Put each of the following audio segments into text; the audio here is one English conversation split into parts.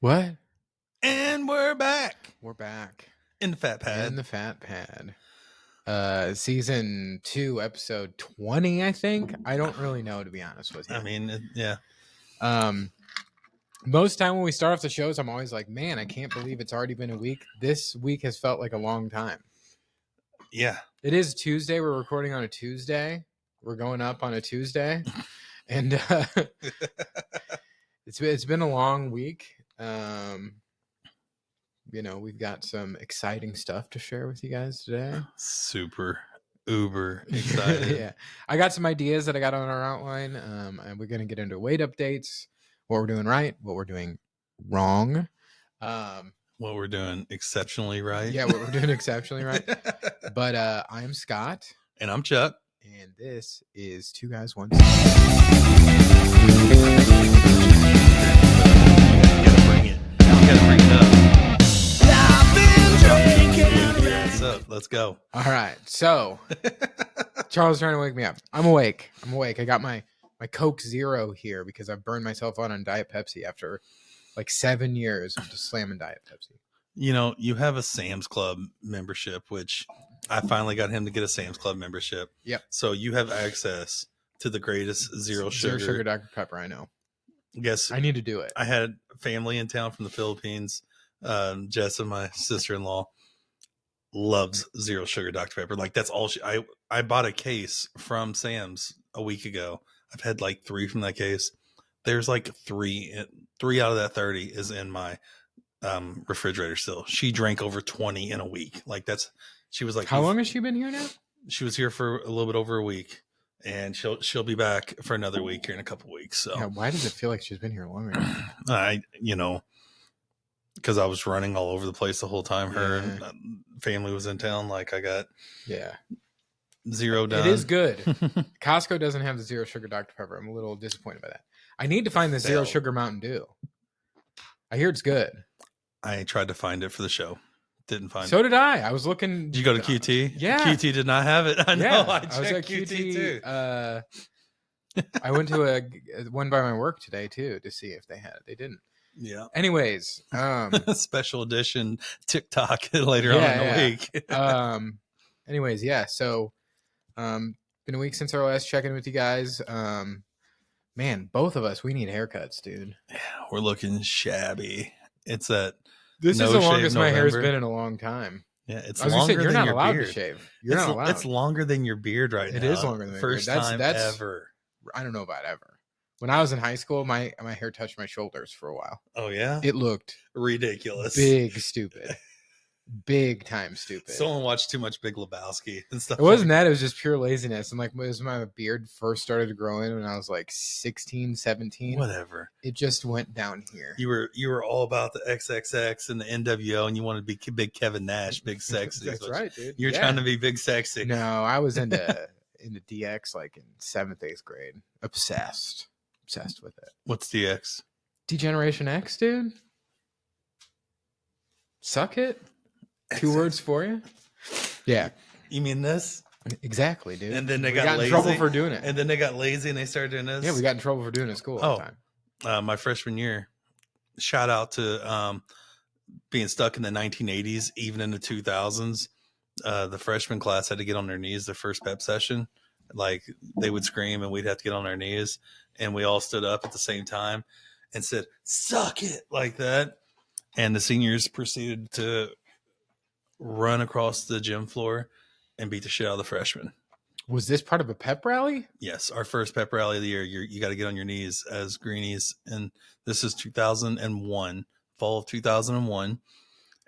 What? And we're back We're back in the fat pad. in the fat pad. Season 2, episode 20, I think. I don't really know, to be honest with you. I mean, yeah. Most time when we start off the shows, I'm always like, man, I can't believe it's already been a week. This week has felt like a long time. Yeah. It is Tuesday. We're recording on a Tuesday. We're going up on a Tuesday. And it's been a long week. We've got some exciting stuff to share with you guys today. Super uber excited. Yeah. I got some ideas that I got on our outline. And we're going to get into weight updates, what we're doing right, what we're doing wrong. What we're doing exceptionally right. Yeah, what we're doing exceptionally right. But I am Scott. And I'm Chuck. And this is Two Guys, One You gotta bring it. You gotta bring it up. What's up? Let's go. All right. So Charles is trying to wake me up. I'm awake. I got my Coke Zero here because I've burned myself out on Diet Pepsi after like 7 years of just slamming Diet Pepsi. You know, you have a Sam's Club membership, which I finally got him to get a Sam's Club membership. Yep. So you have access to the greatest zero sugar Dr. Pepper. I know. Guess I need to do it. I had family in town from the Philippines. Jess and my sister-in-law loves zero sugar Dr. Pepper. Like that's all I bought a case from Sam's a week ago. I've had like 3 from that case. There's like 3 out of that 30 is in my refrigerator still. She drank over 20 in a week. Like she was like, how long has she been here now? She was here for a little bit over a week, and she'll be back for another week here in a couple weeks. So yeah, why does it feel like she's been here longer? Because I was running all over the place the whole time. Her family was in town. Like I got zero done. It is good. Costco doesn't have the zero sugar Dr. Pepper. I'm a little disappointed by that. I need to find the zero sugar Mountain Dew. I hear it's good. I tried to find it for the show. Didn't find it. So did I. I was looking. Did you go to QT? Yeah. QT did not have it. I know. Yeah. I was at QT too. I went to one by my work today too to see if they had it. They didn't. Yeah. Anyways, special edition TikTok later on in the week. Anyways, yeah. So, been a week since our last check-in with you guys. Man, both of us, we need haircuts, dude. Yeah, we're looking shabby. It's that. This is the longest my hair's been in a long time. Yeah, it's longer than your beard. You're not allowed to shave. You're not allowed. It's longer than your beard right now. It is longer than my first beard. time ever. I don't know about ever. When I was in high school, my hair touched my shoulders for a while. Oh yeah, it looked ridiculous, big, stupid, big time stupid. Someone watched too much Big Lebowski and stuff. It wasn't that; it was just pure laziness. And like, as my beard first started to grow in when I was like 16, 17, whatever, it just went down here. You were all about the XXX and the NWO, and you wanted to be big Kevin Nash, big sexy. That's right, dude. You're trying to be big sexy. No, I was into DX like in 7th, 8th grade. Obsessed with it. What's DX? Degeneration X, dude. Suck it. 2 words for you. Yeah. You mean this? Exactly, dude. And then they got lazy. In trouble for doing it. And then they got lazy and they started doing this. Yeah, we got in trouble for doing it at school all the time. My freshman year. Shout out to being stuck in the 1980s, even in the 2000s. The freshman class had to get on their knees their first pep session. Like they would scream and we'd have to get on our knees, and we all stood up at the same time and said, "Suck it," like that. And the seniors proceeded to run across the gym floor and beat the shit out of the freshmen. Was this part of a pep rally? Yes, our first pep rally of the year. You got to get on your knees as greenies, and this is 2001, fall of 2001,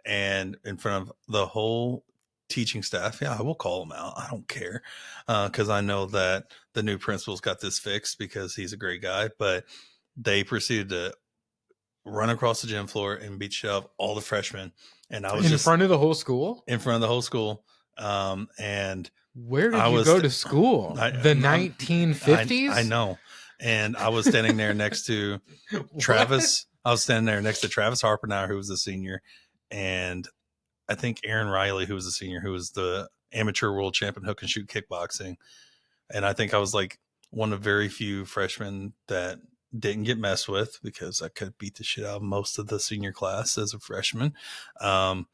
and in front of the whole teaching staff. Yeah, I will call them out. I don't care, because I know that the new principal's got this fixed because he's a great guy. But they proceeded to run across the gym floor and beat shit out of all the freshmen. And I was in front of the whole school. In front of the whole school. And where did you go to school? The 1950s? I know. And I was standing there next to Travis. I was standing there next to Travis Harpenauer, who was a senior, and I think Aaron Riley, who was a senior, who was the amateur world champion hook and shoot kickboxing. And I think I was like one of very few freshmen that didn't get messed with because I could beat the shit out of most of the senior class as a freshman. But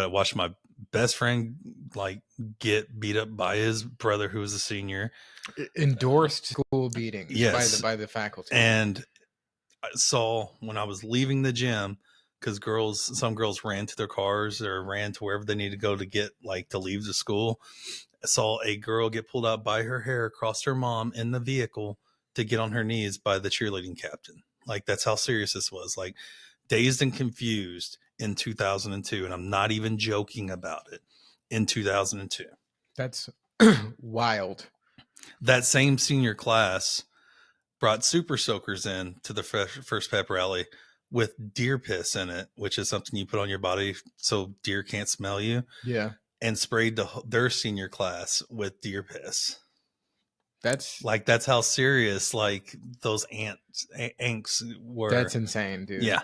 I watched my best friend like get beat up by his brother who was a senior. Endorsed school beatings Yes. by the faculty. And I saw when I was leaving the gym, because some girls ran to their cars or ran to wherever they needed to go to get like to leave the school. I saw a girl get pulled out by her hair across her mom in the vehicle to get on her knees by the cheerleading captain. Like, that's how serious this was. Like, Dazed and Confused in 2002. And I'm not even joking about it, in 2002. That's wild. That same senior class brought super soakers in to the first pep rally with deer piss in it, which is something you put on your body so deer can't smell you. Yeah. And sprayed their senior class with deer piss. That's how serious like those ants were. That's insane, dude. Yeah.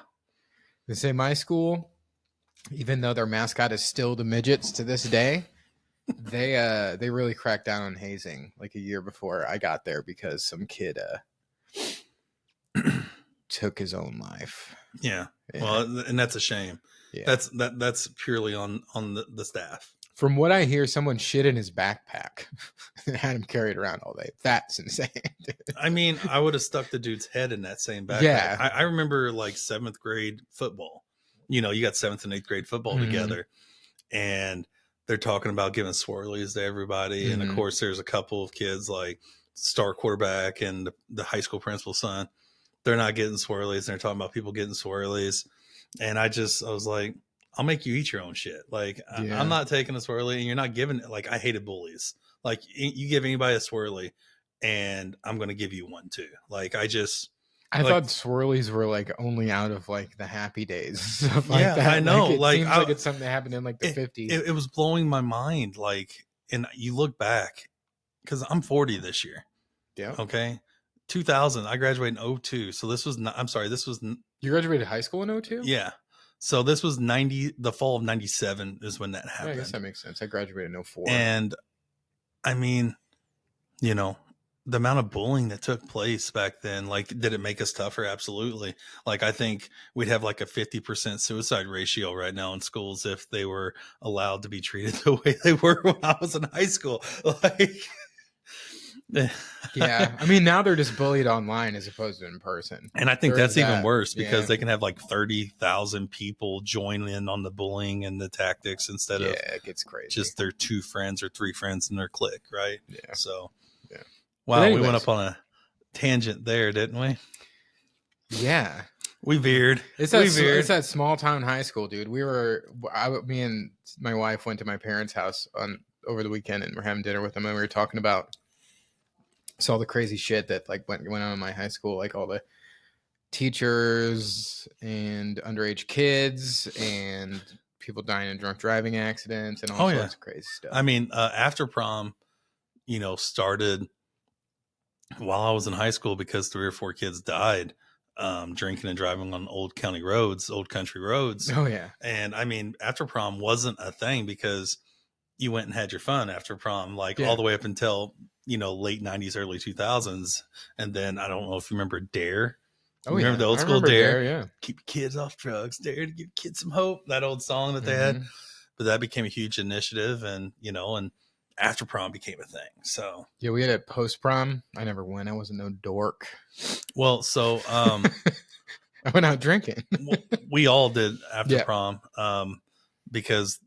They say my school, even though their mascot is still the midgets to this day, they really cracked down on hazing like a year before I got there because some kid took his own life. Yeah. Well, and that's a shame. Yeah. That's purely on the staff. From what I hear, someone shit in his backpack and had him carried around all day. That's insane. Dude. I mean, I would have stuck the dude's head in that same backpack. Yeah. I remember like 7th grade football. You know, you got 7th and 8th grade football together, and they're talking about giving swirlies to everybody. And of course, there's a couple of kids like star quarterback and the high school principal's son. They're not getting swirlies. And they're talking about people getting swirlies. And I was like, I'll make you eat your own shit. Like, I'm not taking a swirly, and you're not giving it. Like, I hated bullies. Like, you give anybody a swirly, and I'm going to give you one too. Like, I thought swirlies were like only out of like the happy days. Stuff like that. I know. It seems like it's something that happened in like the 50s. It was blowing my mind. Like, and you look back, because I'm 40 this year. Yeah. Okay. 2000. I graduated in 02. So this was You graduated high school in 02? Yeah. So this was the fall of 97 is when that happened. Yeah, I guess that makes sense. I graduated in 04. And I mean, you know, the amount of bullying that took place back then, like, did it make us tougher? Absolutely. Like, I think we'd have like a 50% suicide ratio right now in schools if they were allowed to be treated the way they were when I was in high school. Like, yeah, I mean, now they're just bullied online as opposed to in person, and I think that's even worse because they can have like 30,000 people join in on the bullying and the tactics instead of it gets crazy. Just their 2 friends or 3 friends in their clique, right? Yeah. So, yeah. Wow, we went up on a tangent there, didn't we? Yeah, we veered. It's that small town high school, dude. Me and my wife went to my parents' house over the weekend, and we're having dinner with them, and we were talking about all the crazy shit that like went on in my high school, like all the teachers and underage kids and people dying in drunk driving accidents and all sorts of crazy stuff. I mean, after prom, started while I was in high school because 3 or 4 kids died drinking and driving on old country roads. Oh yeah. And I mean, after prom wasn't a thing because you went and had your fun after prom, all the way up until late 90s, early 2000s. And then I don't know if you remember Dare. Remember the old school Dare? Yeah. Keep kids off drugs. Dare to give kids some hope. That old song that they had. But that became a huge initiative, and and after prom became a thing. So yeah, we had a post prom. I never went. I wasn't no dork. Well, so I went out drinking. We all did after prom because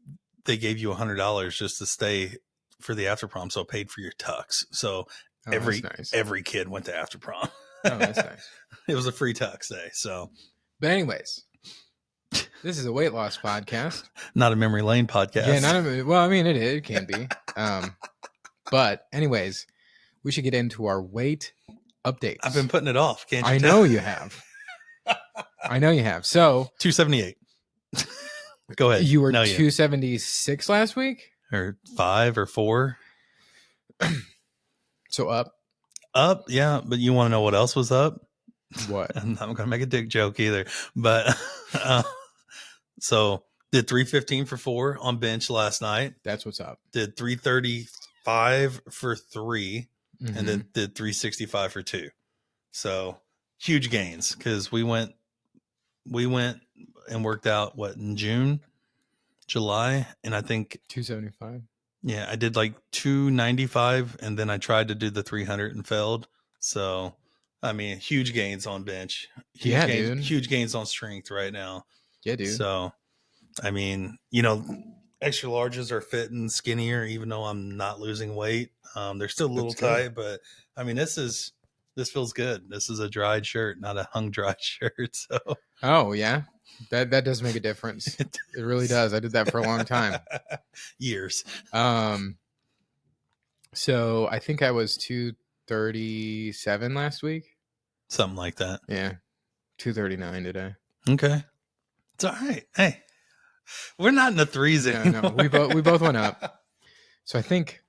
they gave you $100 just to stay for the after prom, so it paid for your tux. So every kid went to after prom. Oh, that's nice. It was a free tux day. So, but anyways, this is a weight loss podcast, not a memory lane podcast. Yeah, well, I mean, it can be. But anyways, we should get into our weight updates. I've been putting it off. Can't you? I know you have. I know you have. So 278. Go ahead. You were 276 last week, or 5 or 4. So up. Yeah. But you want to know what else was up? What? I'm not going to make a dick joke either. But so did 315 for 4 on bench last night. That's what's up. Did 335 for 3, and then did 365 for 2. So huge gains because we went and worked out in June, July, and I think 275. yeah, I did like 295, and then I tried to do the 300 and failed. So, I mean, huge gains on bench, Yeah, dude. huge gains on strength right now. Yeah, dude. So, I mean, extra larges are fitting skinnier, even though I'm not losing weight. They're still a little Looks good. tight, but I mean, this feels good. This is a dried shirt, not a hung dry shirt. So, Oh yeah, that does make a difference. It really does. I did that for a long time. Years. So I think I was 237 last week. Something like that. Yeah, 239 today. Okay, it's all right. Hey, we're not in the threes anymore. No, we both went up. So I think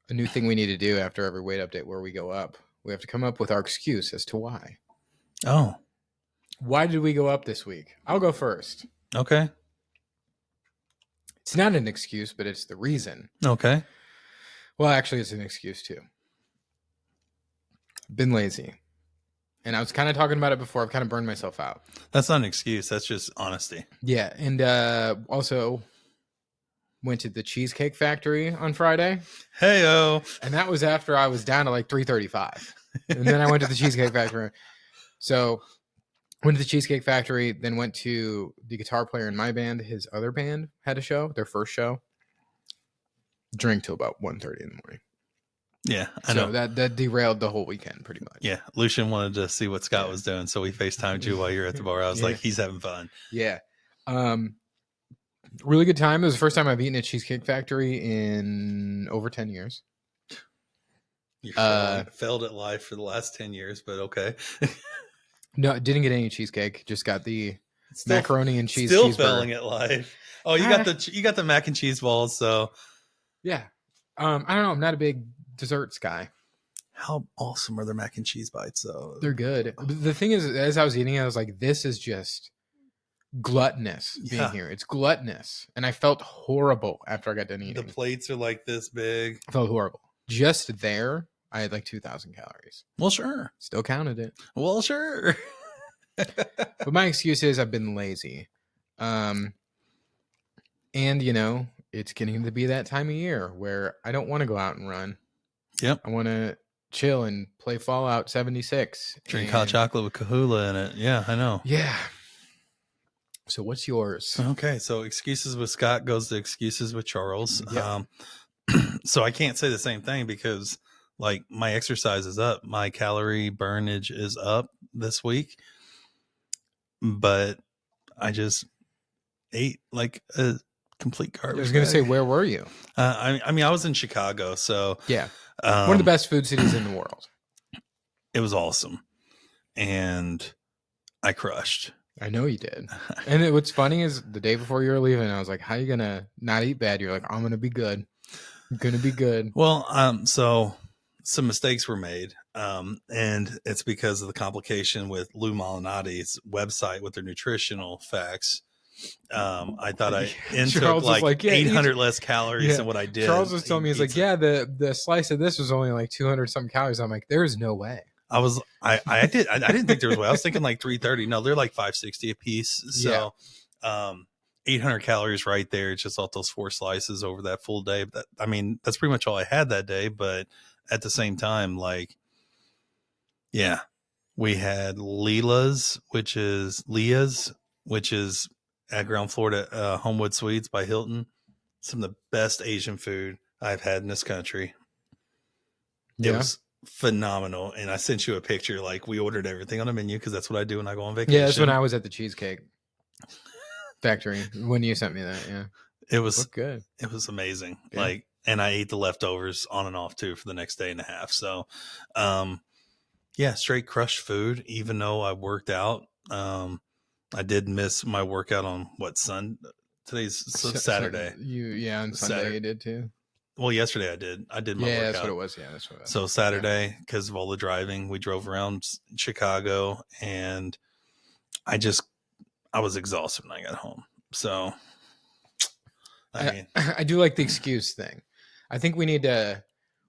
a new thing we need to do after every weight update where we go up, we have to come up with our excuse as to why. Oh, why did we go up this week? I'll go first. Okay. It's not an excuse, but it's the reason. Okay. Well, actually, it's an excuse too. Been lazy. And I was kind of talking about it before. I've kind of burned myself out. That's not an excuse. That's just honesty. Yeah. And also went to the Cheesecake Factory on Friday. Hey-o. And that was after I was down to like 335. And then I went to the Cheesecake Factory. So went to the Cheesecake Factory, then went to the guitar player in my band. His other band had a show, their first show. Drank till about 1:30 in the morning. Yeah, I know. So that derailed the whole weekend pretty much. Yeah, Lucian wanted to see what Scott was doing, so we FaceTimed you while you're at the bar. I was like, he's having fun. Yeah. Really good time. It was the first time I've eaten at Cheesecake Factory in over 10 years. You failed at life for the last 10 years, but okay. No, didn't get any cheesecake. Just got the macaroni and cheese. Still failing at life. Oh, you got the mac and cheese balls. So yeah, I don't know. I'm not a big desserts guy. How awesome are their mac and cheese bites, though? They're good. The thing is, as I was eating, I was like, "This is just gluttonous being here. It's gluttonous," and I felt horrible after I got done eating. The plates are like this big. I felt horrible. Just there, I had like 2,000 calories. Well, sure. Still counted it. Well, sure. But my excuse is I've been lazy. And, it's getting to be that time of year where I don't want to go out and run. Yep. I want to chill and play Fallout 76. Drink hot chocolate with Kahula in it. Yeah, I know. Yeah. So what's yours? Okay, so excuses with Scott goes to excuses with Charles. Yep. So I can't say the same thing because like my exercise is up. My calorie burnage is up this week. But I just ate like a complete garbage. I was going to say, where were you? I mean, I was in Chicago. So yeah, one of the best food cities in the world. It was awesome. And I crushed. I know you did. And what's funny is the day before you were leaving, I was like, how are you going to not eat bad? You're like, I'm going to be good. I'm going to be good. Well, so some mistakes were made. And it's because of the complication with Lou Malinati's website with their nutritional facts. I thought I intook like 800 less calories than what I did. Charles was telling me, he's like, the slice of this was only like 200 something calories. I'm like, there is no way. I didn't think there was a way. I was thinking like 330. No, they're like 560 a piece. So, 800 calories right there. It's just all those 4 slices over that full day. But that's pretty much all I had that day. But at the same time, like, yeah, we had Leah's, which is at Ground Florida, Homewood Suites by Hilton. Some of the best Asian food I've had in this country. It was phenomenal. And I sent you a picture. Like, we ordered everything on the menu because that's what I do when I go on vacation. Yeah, that's when I was at the Cheesecake Factory when you sent me that. Yeah, it was good. It was amazing. Yeah. Like, and I ate the leftovers on and off too for the next day and a half. So, straight crushed food. Even though I worked out, I did miss my workout on today's Saturday. On Sunday you did too. Well, yesterday I did my workout. That's what it was. Yeah, that's what it was. So Saturday, because of all the driving, we drove around Chicago, and I was exhausted when I got home. So, I do like the excuse thing. I think we need to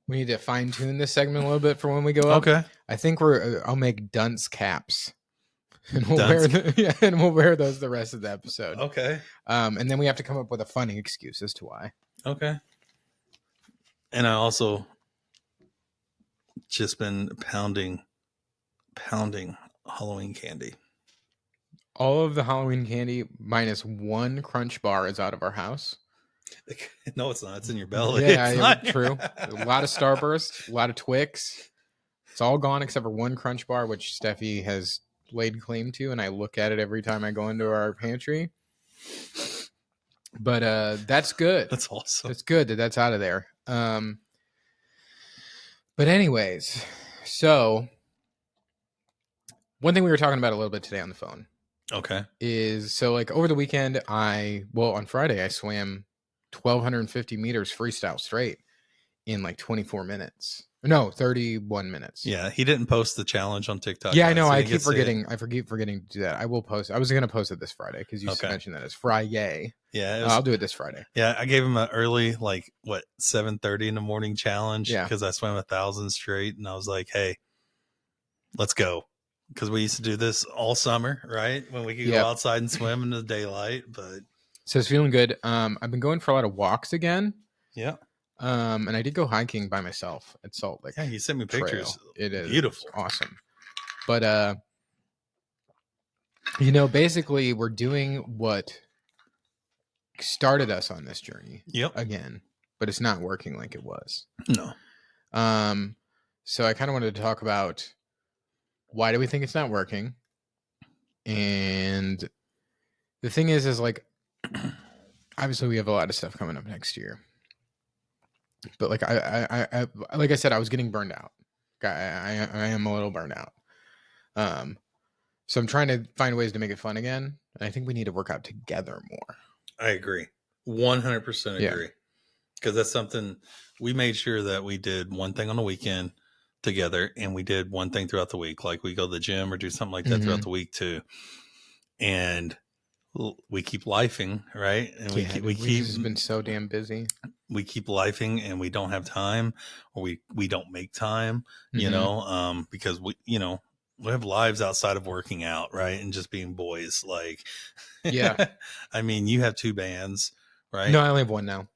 We need to fine tune this segment a little bit for when we go up. Okay. I think I'll make dunce caps, and we'll wear those the rest of the episode. Okay. And then we have to come up with a funny excuse as to why. Okay. And I also just been pounding Halloween candy. All of the Halloween candy minus one Crunch bar is out of our house. No, it's not. It's in your belly. Yeah, it's not. True. A lot of Starburst, a lot of Twix. It's all gone except for one Crunch bar, which Steffi has laid claim to, and I look at it every time I go into our pantry. But that's good. That's awesome. It's good that that's out of there. But anyways, so one thing we were talking about a little bit today on the phone. Okay. Is so like over the weekend, on Friday I swam 1,250 meters freestyle straight in like 24 minutes. No, 31 minutes. Yeah, he didn't post the challenge on TikTok. Yeah, I know. I keep forgetting. I keep forgetting to do that. I will post. I was going to post it this Friday because you mentioned that it's Friday. Yeah, I'll do it this Friday. Yeah, I gave him an early, 7:30 in the morning challenge. Yeah, because I swam 1,000 straight, and I was like, "Hey, let's go." Because we used to do this all summer, right? When we could go outside and swim in the daylight. But so it's feeling good. I've been going for a lot of walks again. Yeah. And I did go hiking by myself at Salt Lake. Yeah, you sent me pictures. Trail. It is beautiful. It's awesome. But basically we're doing what started us on this journey. Again, but it's not working like it was. No. So I kind of wanted to talk about why do we think it's not working? And the thing is like obviously we have a lot of stuff coming up next year. But like I like I said, I was getting burned out. I am a little burned out. So I'm trying to find ways to make it fun again. And I think we need to work out together more. I agree. 100% agree. Because that's something we made sure that we did one thing on the weekend together, and we did one thing throughout the week. Like we go to the gym or do something like that throughout the week too. And we keep lifing, right? And we keep just been so damn busy. We keep lifing and we don't have time, or we don't make time, because we have lives outside of working out, right? And just being boys. Like, yeah. I mean, you have 2 bands, right? No, I only have one now.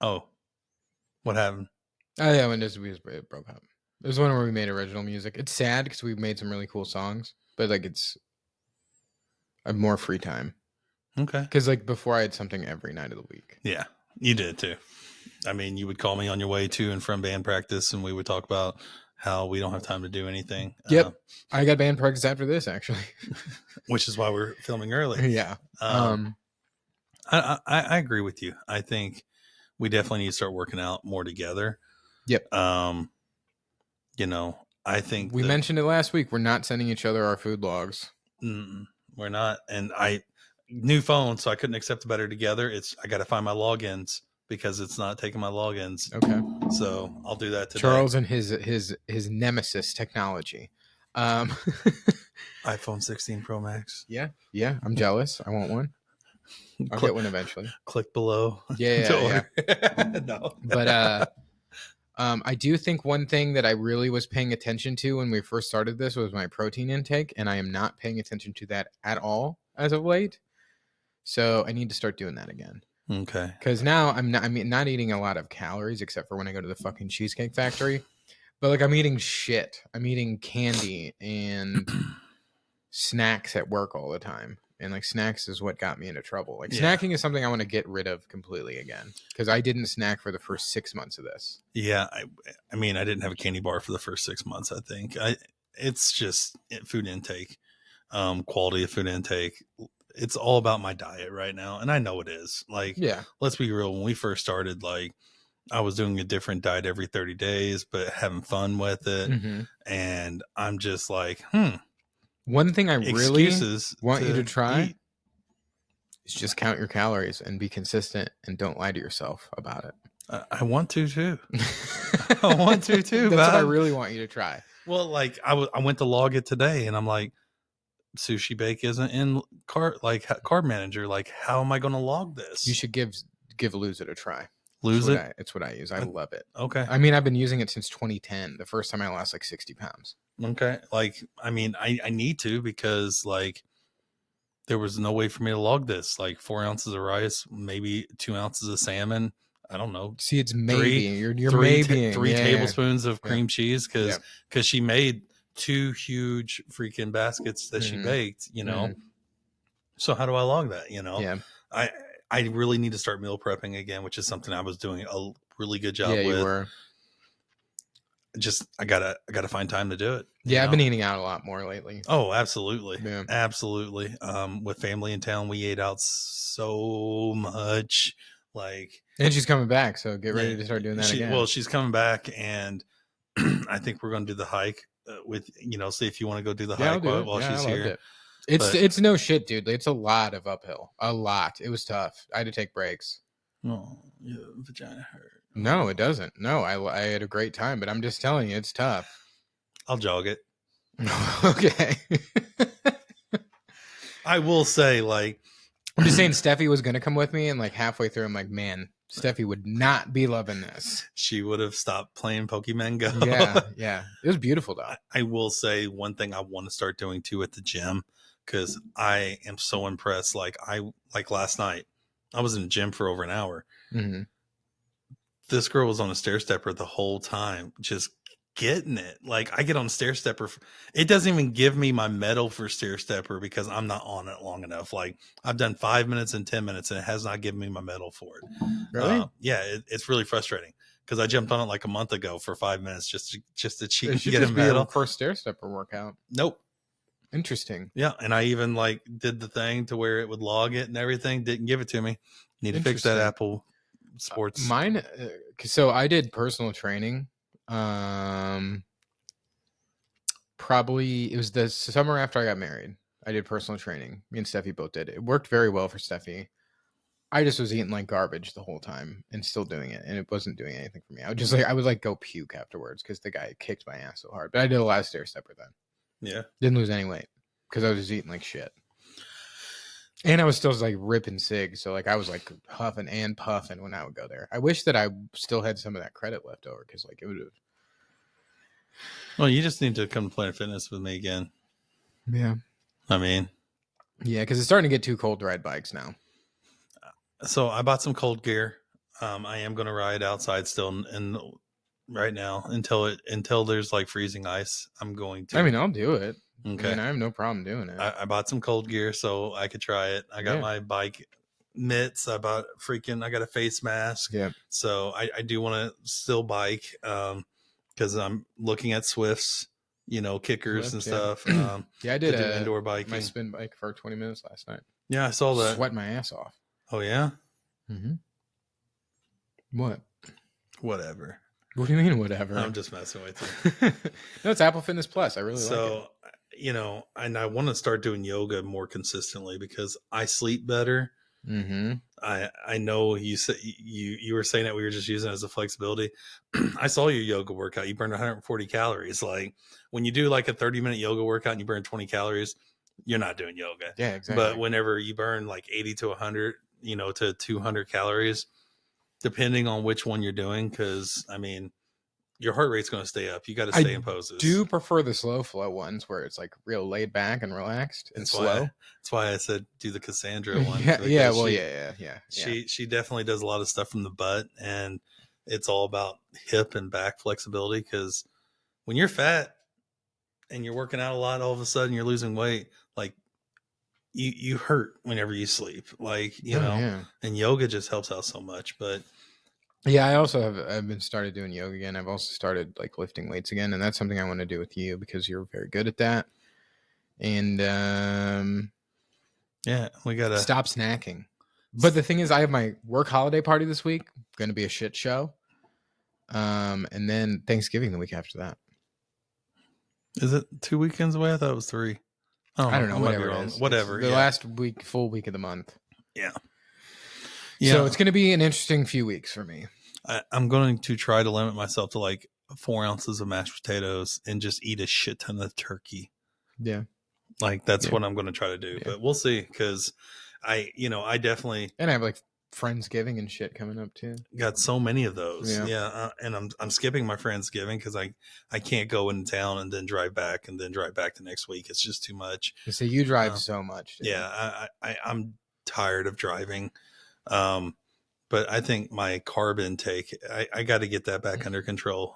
Oh, what happened? Oh yeah, it broke up. It was one where we made original music. It's sad because we've made some really cool songs, but like I have more free time. Okay. Because like before I had something every night of the week. Yeah, you did too. I mean, you would call me on your way to and from band practice, and we would talk about how we don't have time to do anything. Yep. I got band practice after this, actually. Which is why we're filming early. Yeah. I agree with you. I think we definitely need to start working out more together. Yep. I think we mentioned it last week. We're not sending each other our food logs. We're not. And new phone, so I couldn't accept the Better Together. I got to find my logins because it's not taking my logins. Okay. So I'll do that today. Charles and his nemesis technology. iPhone 16 Pro Max. Yeah. I'm jealous. I want one. I'll get one eventually. Click below. Yeah. No. But I do think one thing that I really was paying attention to when we first started this was my protein intake, and I am not paying attention to that at all as of late. So I need to start doing that again. Okay. Because now I'm not eating a lot of calories except for when I go to the fucking Cheesecake Factory. But like I'm eating shit. I'm eating candy and snacks at work all the time. And like snacks is what got me into trouble. Like snacking is something I want to get rid of completely again. Because I didn't snack for the first 6 months of this. Yeah. I mean, I didn't have a candy bar for the first 6 months, I think. It's just food intake, quality of food intake. It's all about my diet right now. And I know it is. Like, let's be real. When we first started, like, I was doing a different diet every 30 days, but having fun with it. Mm-hmm. And I'm just like, One thing I really want you to try is just count your calories and be consistent and don't lie to yourself about it. I want to too. I want to too. That's what I really want you to try. Well, like I went to log it today and I'm like, Sushi Bake isn't in Carb Manager. Like, how am I going to log this? You should give Lose It a try. Lose it? It's what I use. I love it. Okay. I mean, I've been using it since 2010. The first time I lost like 60 pounds. Okay. Like, I mean, I need to, because like there was no way for me to log this. Like 4 ounces of rice, maybe 2 ounces of salmon. I don't know. See, it's maybe you're maybe three tablespoons of cream cheese, because Yeah. she made 2 huge freaking baskets that she baked, you know. So how do I log that? You know, Yeah. I really need to start meal prepping again, which is something I was doing a really good job with. You were. Just I gotta find time to do it. Yeah, I've been eating out a lot more lately. Oh, absolutely. Yeah. Absolutely. With family in town, we ate out so much. Like, and she's coming back, so get ready to start doing that again. Well, she's coming back, and I think we're going to do the hike with, you know, see if you want to go do the hike while she's here. It's no shit, dude. It's a lot of uphill. A lot. It was tough. I had to take breaks. Oh, your vagina hurt. No, it doesn't. No, I had a great time, but I'm just telling you, it's tough. I'll jog it. Okay. I will say, like, I'm just saying Steffi was going to come with me, and like halfway through, I'm like, man, Steffi would not be loving this. She would have stopped playing Pokemon Go. Yeah. It was beautiful, though. I will say one thing I want to start doing, too, at the gym, because I am so impressed. Like last night, I was in the gym for over an hour. Mm-hmm. This girl was on a stair stepper the whole time, just getting it. Like, I get on a stair stepper. It doesn't even give me my medal for stair stepper because I'm not on it long enough. Like, I've done 5 minutes and 10 minutes, and it has not given me my medal for it. Really? Yeah, it's really frustrating, because I jumped on it like a month ago for 5 minutes just to cheat and get a medal. First stair stepper workout. Nope. Interesting. Yeah, and I even like did the thing to where it would log it and everything. Didn't give it to me. Need to fix that Apple Sports. Mine. So I did personal training. Probably it was the summer after I got married. I did personal training. Me and Steffi both did. It worked very well for Steffi. I just was eating like garbage the whole time and still doing it, and it wasn't doing anything for me. I would go puke afterwards because the guy kicked my ass so hard. But I did a lot of stair stepper then. Yeah, didn't lose any weight because I was just eating like shit. And I was still like ripping cigs. So like I was like huffing and puffing when I would go there. I wish that I still had some of that credit left over, because like it would have. Well, you just need to come to Planet Fitness with me again. Yeah. I mean. Yeah, because it's starting to get too cold to ride bikes now. So I bought some cold gear. I am going to ride outside still and right now until there's like freezing ice. I'm going to. I mean, I'll do it. Okay. I mean, I have no problem doing it. I bought some cold gear so I could try it. I got my bike mitts. I got a face mask. Yeah. So I do want to still bike because I'm looking at Swifts, kickers and stuff. I did indoor biking. My spin bike for 20 minutes last night. Yeah, I saw that. Sweat my ass off. Oh, yeah? Mm-hmm. What? Whatever. What do you mean, whatever? I'm just messing with you. No, it's Apple Fitness Plus. I really like it. So, and I want to start doing yoga more consistently because I sleep better. Mm-hmm. I know you said you were saying that we were just using it as a flexibility. I saw your yoga workout. You burned 140 calories. Like when you do like a 30-minute yoga workout and you burn 20 calories, you're not doing yoga. Yeah, exactly. But whenever you burn like 80 to 100, to 200 calories, depending on which one you're doing, because I mean, your heart rate's going to stay up. You got to stay in poses. I do prefer the slow flow ones where it's like real laid back and relaxed and slow. That's why I said do the Cassandra one. Yeah. She definitely does a lot of stuff from the butt, and it's all about hip and back flexibility, because when you're fat and you're working out a lot, all of a sudden you're losing weight. Like you hurt whenever you sleep, like, and yoga just helps out so much. But yeah, I also I've been started doing yoga again. I've also started like lifting weights again, and that's something I want to do with you because you're very good at that. And yeah, we gotta stop snacking. But the thing is, I have my work holiday party this week. Going to be a shit show. And then Thanksgiving the week after that. Is it 2 weekends away? I thought it was 3. I don't know. Whatever it is. Whatever. It's the last full week of the month. Yeah. So it's going to be an interesting few weeks for me. I'm going to try to limit myself to like 4 ounces of mashed potatoes and just eat a shit ton of turkey. Yeah. Like that's what I'm going to try to do, but we'll see. Cause I definitely, and I have like Friendsgiving and shit coming up too. Got so many of those. Yeah. Yeah. And I'm skipping my Friendsgiving because I can't go in town and then drive back and then drive back the next week. It's just too much. So you drive so much. Dude. Yeah. I'm tired of driving. But I think my carb intake, I got to get that back under control.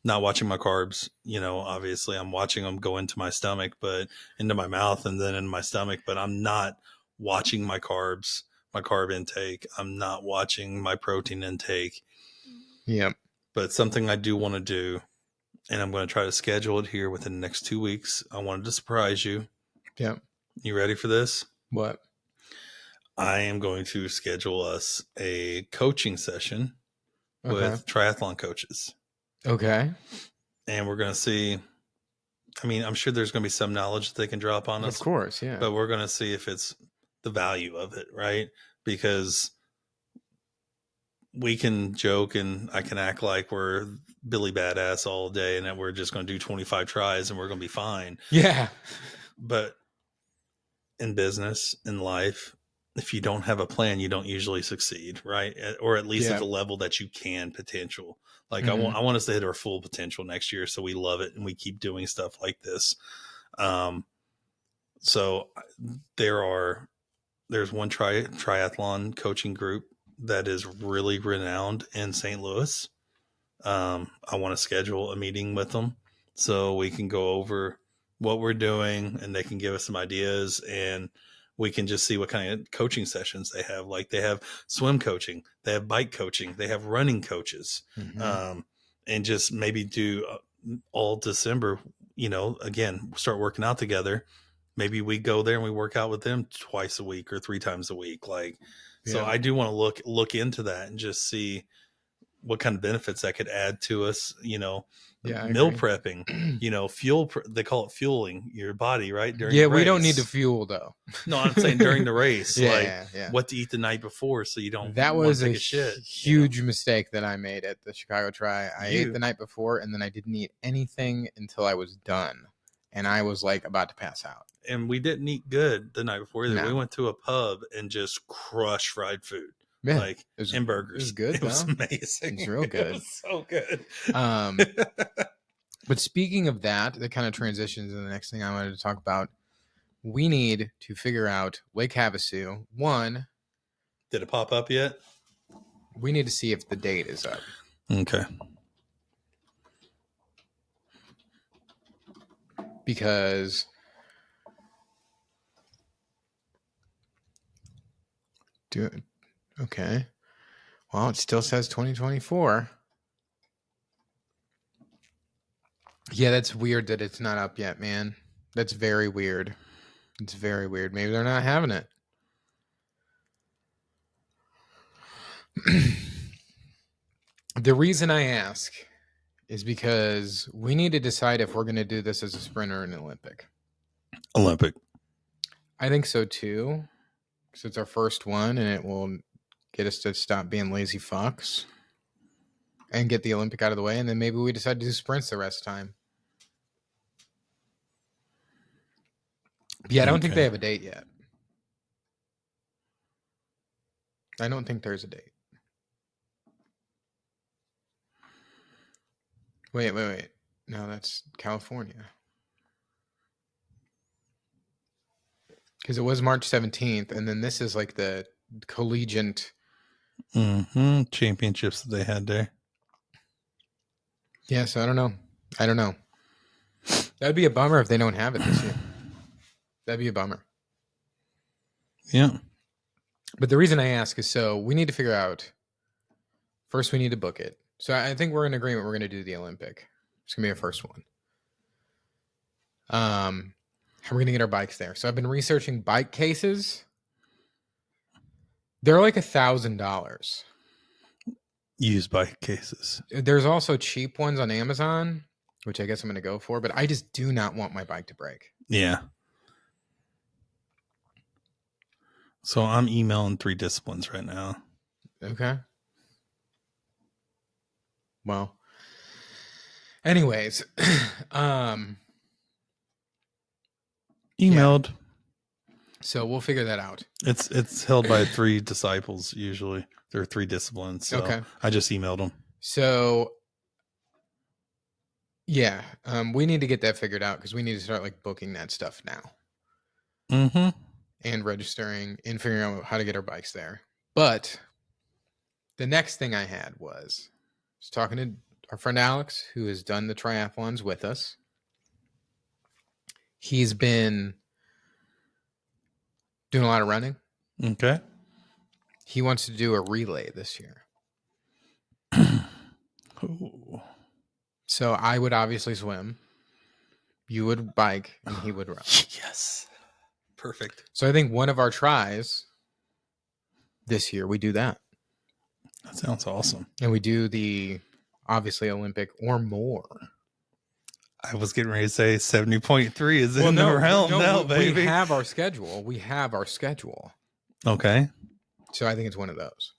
Not watching my carbs, obviously I'm watching them go into my stomach, but into my mouth and then in my stomach, but I'm not watching my carbs, my carb intake. I'm not watching my protein intake. Yeah. But something I do want to do, and I'm going to try to schedule it here within the next 2 weeks. I wanted to surprise you. Yeah. You ready for this? What? I am going to schedule us a coaching session with triathlon coaches. Okay. And we're going to see, I'm sure there's going to be some knowledge that they can drop on us. Of course, yeah. But we're going to see if it's the value of it, right? Because we can joke and I can act like we're Billy Badass all day and that we're just going to do 25 tries and we're going to be fine. Yeah. But in business, in life, if you don't have a plan, you don't usually succeed, right? Or at least at the level that you can potential. Like I want us to hit our full potential next year, so we love it and we keep doing stuff like this. So there's one triathlon coaching group that is really renowned in St. Louis. I want to schedule a meeting with them so we can go over what we're doing and they can give us some ideas and we can just see what kind of coaching sessions they have. Like they have swim coaching, they have bike coaching, they have running coaches, and just maybe do all December, again, start working out together. Maybe we go there and we work out with them twice a week or 3 times a week. So I do want to look into that and just see what kind of benefits that could add to us, meal prepping, fuel, they call it fueling your body, right? During the race. We don't need to fuel though. No, I'm saying during the race, what to eat the night before so you don't that was take a shit. Huge mistake that I made at the Chicago Tri. I ate the night before and then I didn't eat anything until I was done. And I was like about to pass out. And we didn't eat good the night before either. No. We went to a pub and just crushed fried food. Yeah, and burgers. It was good. It was amazing. It was real good. It was so good. But speaking of that kind of transitions to the next thing I wanted to talk about. We need to figure out Lake Havasu. One, did it pop up yet? We need to see if the date is up. Okay. Because okay. Well, it still says 2024. Yeah, that's weird that it's not up yet, man. That's very weird. It's very weird. Maybe they're not having it. The reason I ask is because we need to decide if we're going to do this as a sprinter or an Olympic. I think so too. Because it's our first one and it will get us to stop being lazy fucks and get the Olympic out of the way. And then maybe we decide to do sprints the rest of the time. Yeah, I don't think they have a date yet. I don't think there's a date. Wait. No, that's California. Because it was March 17th, and then this is like the collegiate championships that they had there. Yeah, so I don't know. That'd be a bummer if they don't have it this year. That'd be a bummer. Yeah. But the reason I ask is so we need to figure out, first we need to book it. So I think we're in agreement we're going to do the Olympic. It's going to be our first one. How are we going to get our bikes there? So I've been researching bike cases. They're like $1,000. Used bike cases. There's also cheap ones on Amazon, which I guess I'm going to go for, but I just do not want my bike to break. Yeah. So I'm emailing 3 disciplines right now. Okay. Well, anyways, emailed. Yeah. So we'll figure that out. It's held by 3 disciples usually. There are 3 disciplines. So Okay. I just emailed them. So yeah, we need to get that figured out because we need to start like booking that stuff now Mm-hmm. and registering and figuring out how to get our bikes there. But the next thing I had was talking to our friend Alex, who has done the triathlons with us. He's been doing a lot of running. Okay. He wants to do a relay this year. Ooh. So I would obviously swim. You would bike and he would run. Yes. Perfect. So I think one of our tries this year, we do that. That sounds awesome. And we do the obviously Olympic or more. I was getting ready to say 70.3 is in the realm now, baby. We have our schedule. Okay. So I think it's one of those.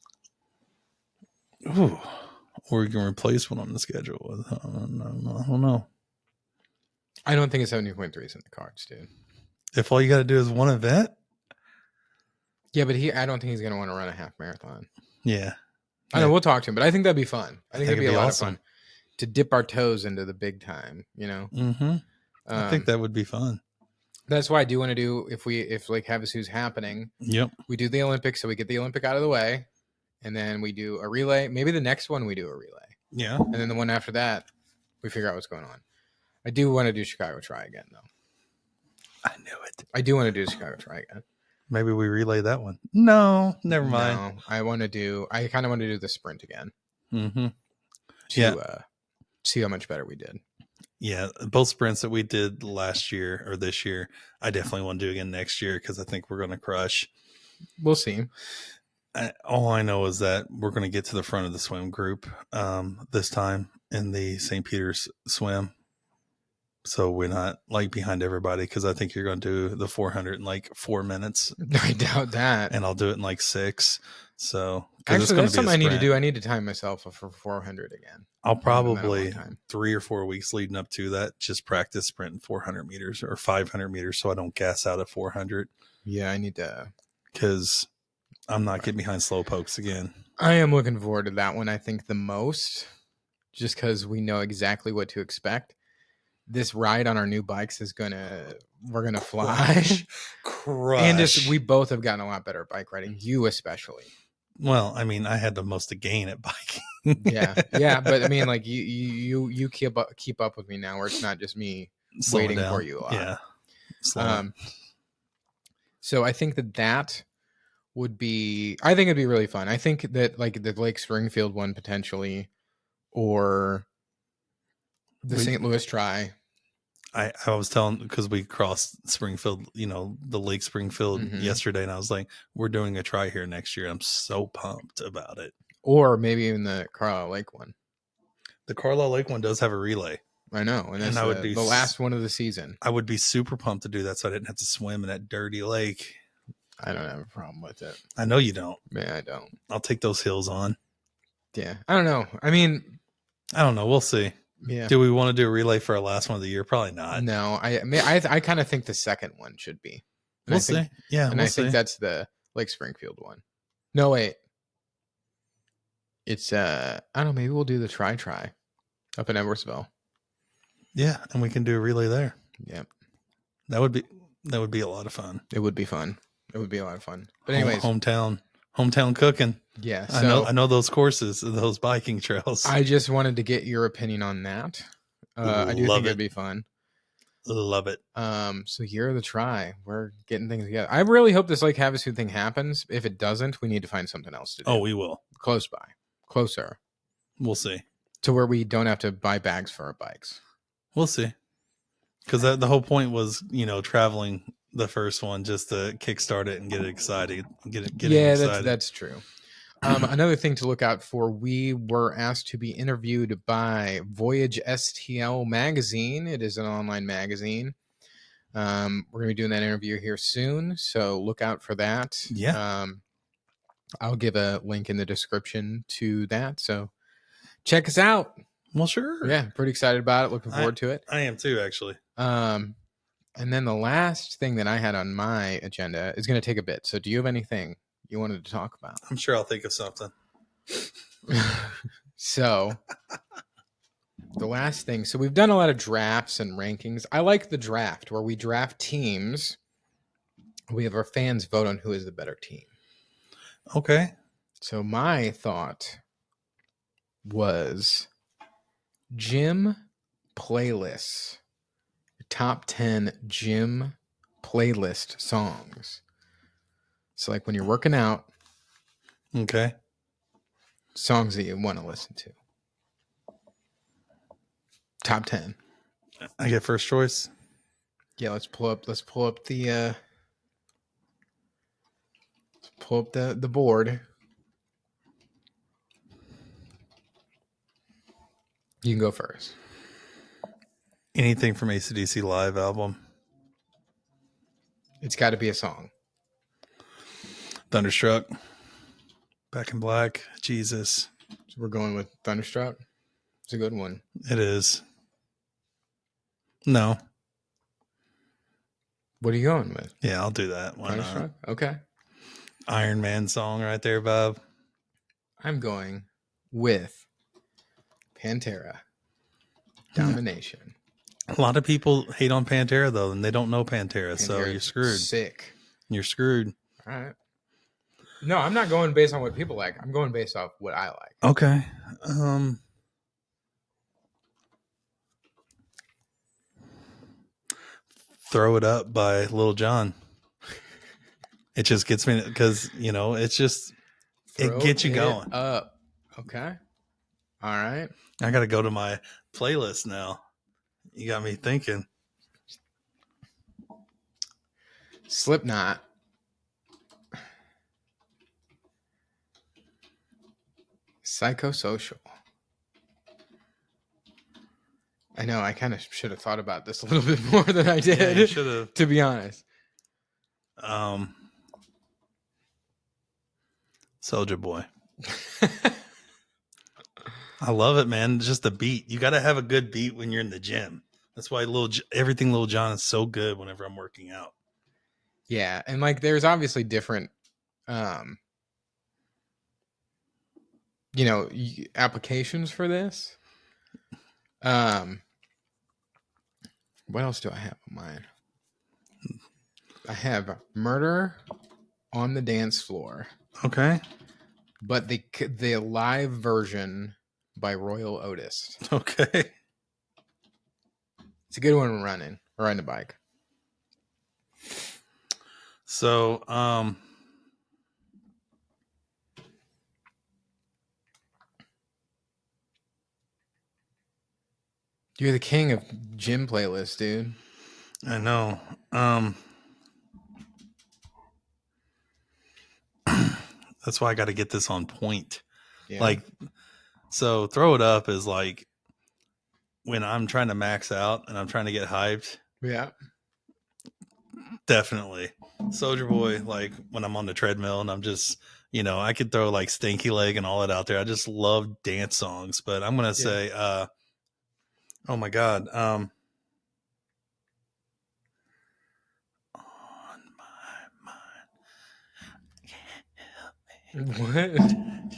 Ooh. Or you can replace one on the schedule. I don't know. I don't think it's 70.3 is in the cards, dude. If all you got to do is one event? Yeah, but I don't think he's going to want to run a half marathon. Yeah. I know, we'll talk to him, but I think that'd be fun. I think that'd be a lot awesome. of fun to dip our toes into the big time, you know? Mm-hmm. I think that would be fun. That's why I do want to do, if like Havasu's happening, Yep. we do the Olympics, so we get the Olympic out of the way, and then we do a relay. Maybe the next one we do a relay. Yeah. And then the one after that, we figure out what's going on. I do want to do Chicago Try again, though. I knew it. I do want to do Chicago Try again. Maybe we relay that one. No, never mind. No, I kind of want to do the sprint again. Mm-hmm. To see how much better we did. Yeah, both sprints that we did last year or this year, I definitely want to do again next year because I think we're going to crush. We'll see. All I know is that we're going to get to the front of the swim group this time in the St. Peter's swim. So we're not like behind everybody because I think you're going to do the 400 in like 4 minutes. I doubt that. And I'll do it in like 6. So actually, that's something I need to do. I need to time myself for 400 again. I'll probably 3 or 4 weeks leading up to that just practice sprinting 400 meters or 500 meters so I don't gas out at 400. Yeah, I need to. Because I'm not getting behind slow pokes again. I am looking forward to that one, I think, the most. Just because we know exactly what to expect. This ride on our new bikes we're gonna fly. Crush. And we both have gotten a lot better at bike riding, you especially. Well, I mean, I had the most to gain at biking. yeah, but I mean, like you keep up with me now, where it's not just me waiting for you a lot. Yeah. So I think that would be. I think it'd be really fun. I think that like the Lake Springfield one potentially, or the St. Louis Try. I was telling, because we crossed Springfield, the Lake Springfield yesterday, and I was like, we're doing a try here next year. I'm so pumped about it. Or maybe even the Carlisle Lake one. The Carlisle Lake one does have a relay. I know, and that's the last one of the season. I would be super pumped to do that so I didn't have to swim in that dirty lake. I don't have a problem with it. I know you don't. Yeah, I don't. I'll take those hills on. Yeah, I don't know. I mean, I don't know. We'll see. Yeah. Do we want to do a relay for our last one of the year? Probably not. No, I kind of think the second one should be. And we'll see. Yeah, and I think that's the Lake Springfield one. No, wait. It's I don't know. Maybe we'll do the try up in Edwardsville. Yeah, and we can do a relay there. Yeah, that would be a lot of fun. It would be fun. It would be a lot of fun. But anyways, hometown cooking. Yeah, so I know those courses, those biking trails. I just wanted to get your opinion on that. I do think it'd be fun. Love it. So year of the try, we're getting things together. I really hope this Lake Havasu thing happens. If it doesn't, we need to find something else to do. Oh, we will. Closer. We'll see. To where we don't have to buy bags for our bikes. We'll see. Because the whole point was, traveling the first one just to kickstart it and get it excited. Yeah, that's true. Another thing to look out for, we were asked to be interviewed by Voyage STL magazine. It is an online magazine. We're going to be doing that interview here soon, so look out for that. Yeah. I'll give a link in the description to that, so check us out. Well, sure. Yeah, pretty excited about it. Looking forward to it. I am too, actually. And then the last thing that I had on my agenda is going to take a bit. So do you have anything you wanted to talk about? I'm sure I'll think of something. So the last thing. So we've done a lot of drafts and rankings. I like the draft where we draft teams. We have our fans vote on who is the better team. Okay. So my thought was gym playlists. Top 10 gym playlist songs. So like when you're working out, Okay. songs that you want to listen to. Top 10. I get first choice. Yeah, let's pull up the the board. You can go first. Anything from AC/DC live album. It's got to be a song. Thunderstruck. Back in Black. Jesus. So we're going with Thunderstruck. It's a good one. It is. No. What are you going with? Yeah, I'll do that. Why Thunderstruck? not? Okay. Iron Man song right there, Bob. I'm going with Pantera. Domination. A lot of people hate on Pantera though, and they don't know Pantera, so you're screwed. Sick. You're screwed. All right. No, I'm not going based on what people like. I'm going based off what I like. Okay. Throw It Up by Lil Jon. It just gets me because it's just it gets you going up. Okay. All right. I gotta go to my playlist now. You got me thinking. Slipknot. Psychosocial. I know. I kind of should have thought about this a little bit more than I did. Yeah, you should have. To be honest. Soulja Boy. I love it, man. Just the beat. You got to have a good beat when you're in the gym. That's why everything Lil Jon is so good whenever I'm working out. Yeah, and like there's obviously different applications for this. What else do I have on mine? I have Murder on the Dance Floor. Okay. But the live version by Royal Otis. Okay. It's a good one when riding a bike. So, you're the king of gym playlists, dude. I know. That's why I got to get this on point. Yeah. Like, so Throw It Up is like when I'm trying to max out and I'm trying to get hyped. Yeah. Definitely. Soulja Boy, like when I'm on the treadmill and I'm just, I could throw like Stinky Leg and all that out there. I just love dance songs, but I'm going to say, oh my God. On my mind. What? I'm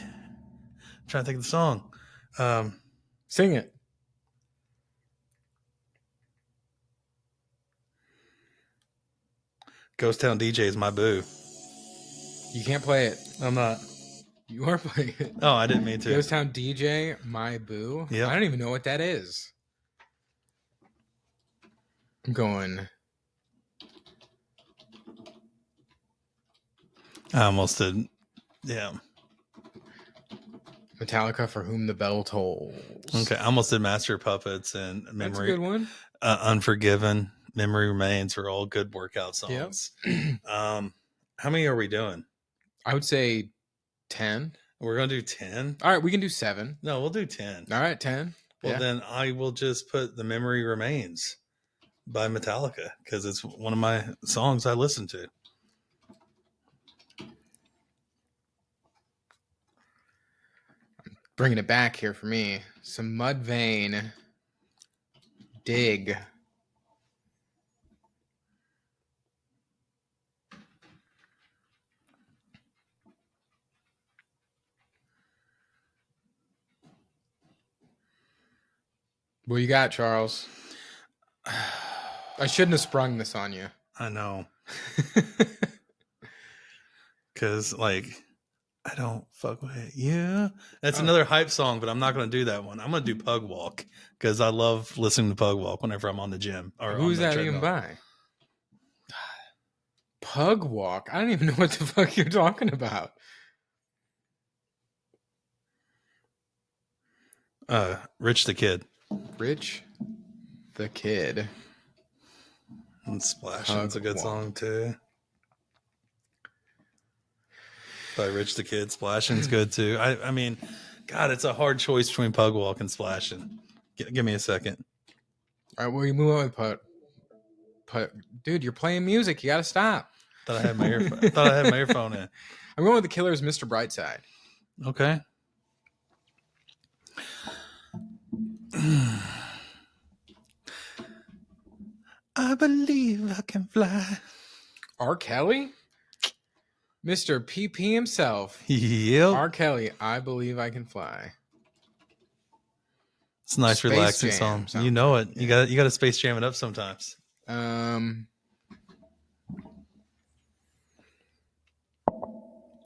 trying to think of the song. Sing it. Ghost Town DJ is my boo. You can't play it. I'm not. You are playing it. Oh, I didn't mean to. Ghost Town DJ, my boo. Yeah. I don't even know what that is. I'm going. I almost did. Yeah. Metallica, For Whom the Bell Tolls. Okay. I almost did Master of Puppets and Memory. That's a good one. Unforgiven. Memory Remains are all good workout songs. Yep. How many are we doing? I would say 10. We're going to do 10? All right, we can do 7. No, we'll do 10. All right, 10. Well, then I will just put The Memory Remains by Metallica because it's one of my songs I listen to. Bringing it back here for me. Some Mudvayne. Dig. What you got, Charles? I shouldn't have sprung this on you. I know. Because, like, I don't fuck with you. That's another hype song, but I'm not going to do that one. I'm going to do Pug Walk because I love listening to Pug Walk whenever I'm on the gym. Or Who's on the that treadmill. even by? Pug Walk? I don't even know what the fuck you're talking about. Rich the Kid. Rich the Kid. And Splashing's a good song, too. By Rich the Kid. Splashing's good, too. I mean, God, it's a hard choice between Pug Walk and Splashing. Give me a second. All right, well, you move on with Dude, you're playing music. You got to stop. Thought I had my earphone in. I'm going with the Killers' Mr. Brightside. Okay. I believe I can fly. R. Kelly? Mr. PP himself. Yep. R. Kelly, I believe I can fly. It's a nice, Space relaxing Jam song. You know it. Yeah. You got to space jam it up sometimes.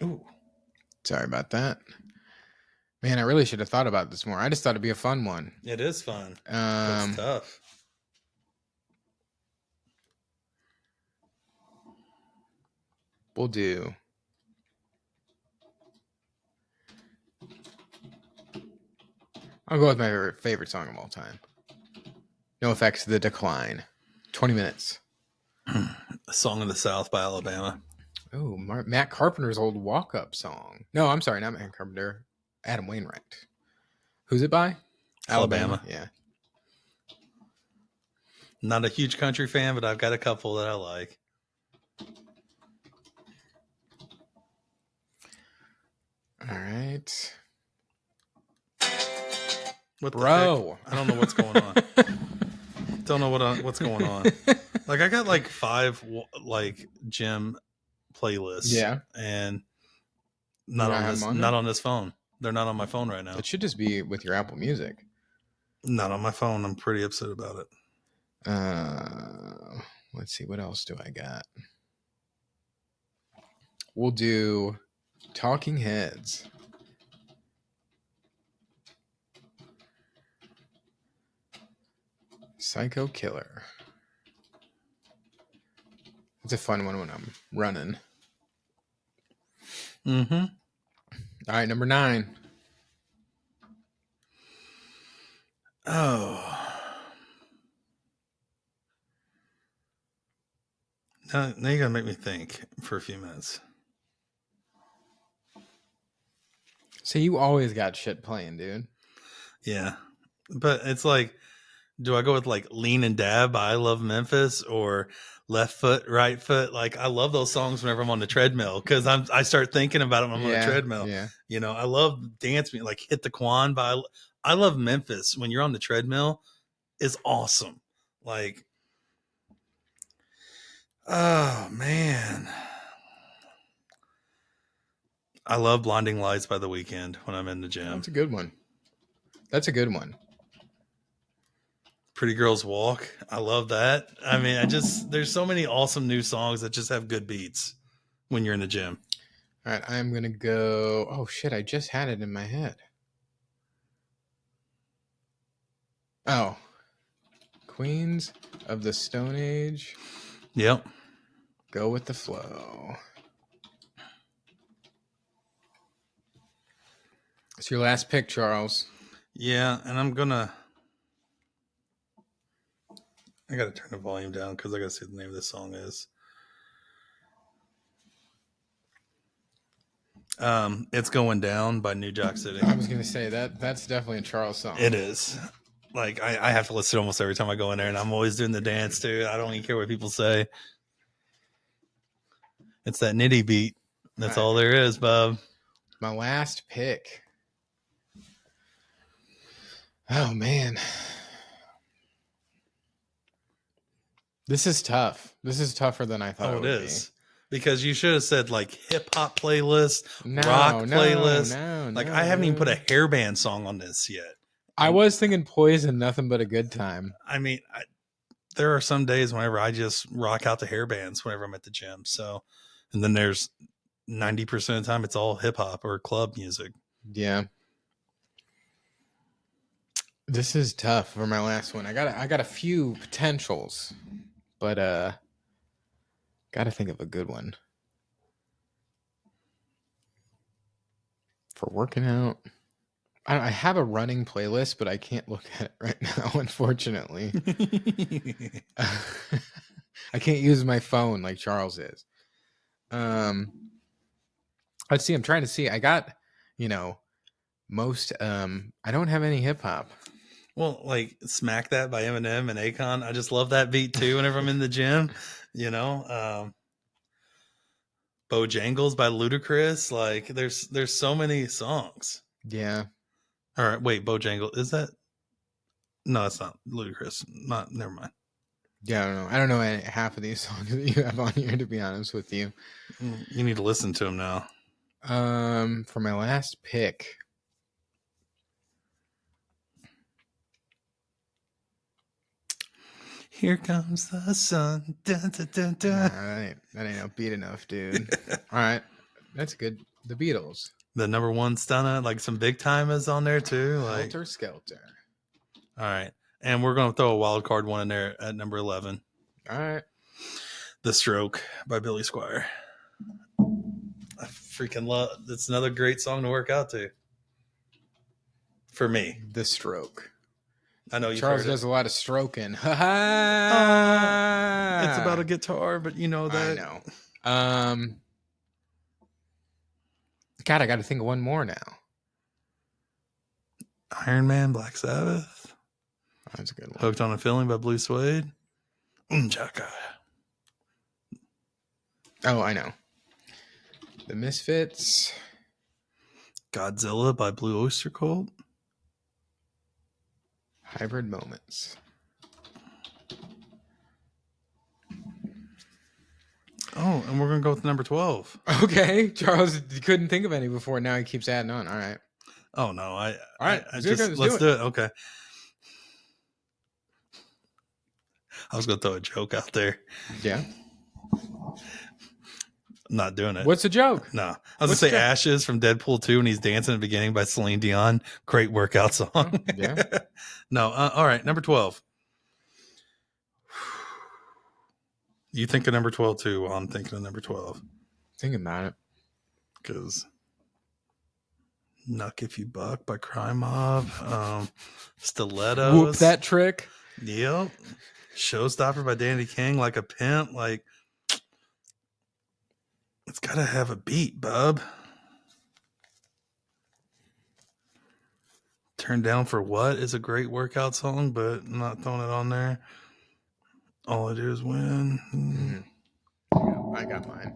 Ooh. Sorry about that. Man, I really should have thought about this more. I just thought it'd be a fun one. It is fun. It's tough. We'll do. I'll go with my favorite song of all time. No Effects, The Decline. 20 minutes. Song of the South by Alabama. Oh, Matt Carpenter's old walk-up song. No, I'm sorry, not Matt Carpenter. Adam Wainwright. Who's it by? Alabama. Yeah. Not a huge country fan, but I've got a couple that I like. All right. What Bro. I don't know what's going on. Don't know what's going on. Like, I got like 5 like gym playlists. Yeah. And not on this phone. They're not on my phone right now. It should just be with your Apple Music. Not on my phone. I'm pretty upset about it. Let's see. What else do I got? We'll do Talking Heads. Psycho Killer. It's a fun one when I'm running. Mm-hmm. All right, number 9. Oh. Now you gotta make me think for a few minutes. So you always got shit playing, dude. Yeah. But it's like, do I go with like Lean and Dab by I Love Memphis or Left Foot, Right Foot? Like, I love those songs whenever I'm on the treadmill because I start thinking about them when I'm on the treadmill. Yeah. You know, I love dance music, like Hit the Quan by I Love Memphis when you're on the treadmill is awesome. Like, oh man. I love Blinding Lights by The Weeknd when I'm in the gym. That's a good one. That's a good one. Pretty Girls Walk. I love that. I mean, there's so many awesome new songs that just have good beats when you're in the gym. All right, I'm going to go. Oh, shit. I just had it in my head. Oh. Queens of the Stone Age. Yep. Go with the Flow. It's your last pick, Charles. Yeah, and I got to turn the volume down because I got to see what the name of this song is. It's Going Down by New Jack City. I was going to say that's definitely a Charles song. It is. Like, I have to listen almost every time I go in there, and I'm always doing the dance too. I don't even care what people say. It's that nitty beat. That's all there is, bub. My last pick. Oh, man. This is tough. This is tougher than I thought it would is. Because you should have said, like, hip-hop playlist, rock playlist. No, like, I haven't even put a hairband song on this yet. I was thinking Poison, Nothing But a Good Time. I mean, there are some days whenever I just rock out to hair bands whenever I'm at the gym. So, and then there's 90% of the time it's all hip hop or club music. Yeah. This is tough for my last one. I got a few potentials, but gotta think of a good one. For working out. I have a running playlist, but I can't look at it right now, unfortunately. I can't use my phone like Charles is. Let's see. I'm trying to see. I got, most. I don't have any hip hop. Well, like Smack That by Eminem and Akon. I just love that beat too whenever I'm in the gym, Bojangles by Ludacris. Like there's so many songs. Yeah. All right, wait, Bojangle. Is that? No, it's not Ludacris. Never mind. Yeah, I don't know half of these songs that you have on here, to be honest with you. You need to listen to them now. For my last pick, Here Comes the Sun. Dun, dun, dun, dun. Nah, that ain't upbeat enough, dude. All right, that's good. The Beatles. The number one stunner, like some big time is on there too. Like Helter Skelter. All right, and we're gonna throw a wild card one in there at number 11. All right. The Stroke by Billy Squier. I freaking love. It's another great song to work out to. For me, The Stroke. I know Charles does a lot of stroking. It's about a guitar, but you know that. I know. God, I got to think of one more now. Iron Man, Black Sabbath. That's a good one. Hooked on a Feeling by Blue Suede. Chaka. Oh, I know. The Misfits. Godzilla by Blue Oyster Cult. Hybrid Moments. Oh, and we're going to go with number 12. Okay. Charles couldn't think of any before. Now he keeps adding on. All right. Oh, no. All right. Let's do it. Okay. I was going to throw a joke out there. Yeah. I'm not doing it. What's the joke? No. I was going to say Ashes from Deadpool 2 and he's dancing at the beginning by Celine Dion. Great workout song. Oh, yeah. No. All right. Number 12. You think of number 12 too while I'm thinking of number 12. Think about it. Because Knuck If You Buck by Crime Mob. Stilettos. Whoop That Trick. Yep. Showstopper by Danny King, Like a Pimp. Like, it's got to have a beat, bub. Turn Down for What is a great workout song, but I'm not throwing it on there. All I Do Is Win. Mm-hmm. I got mine.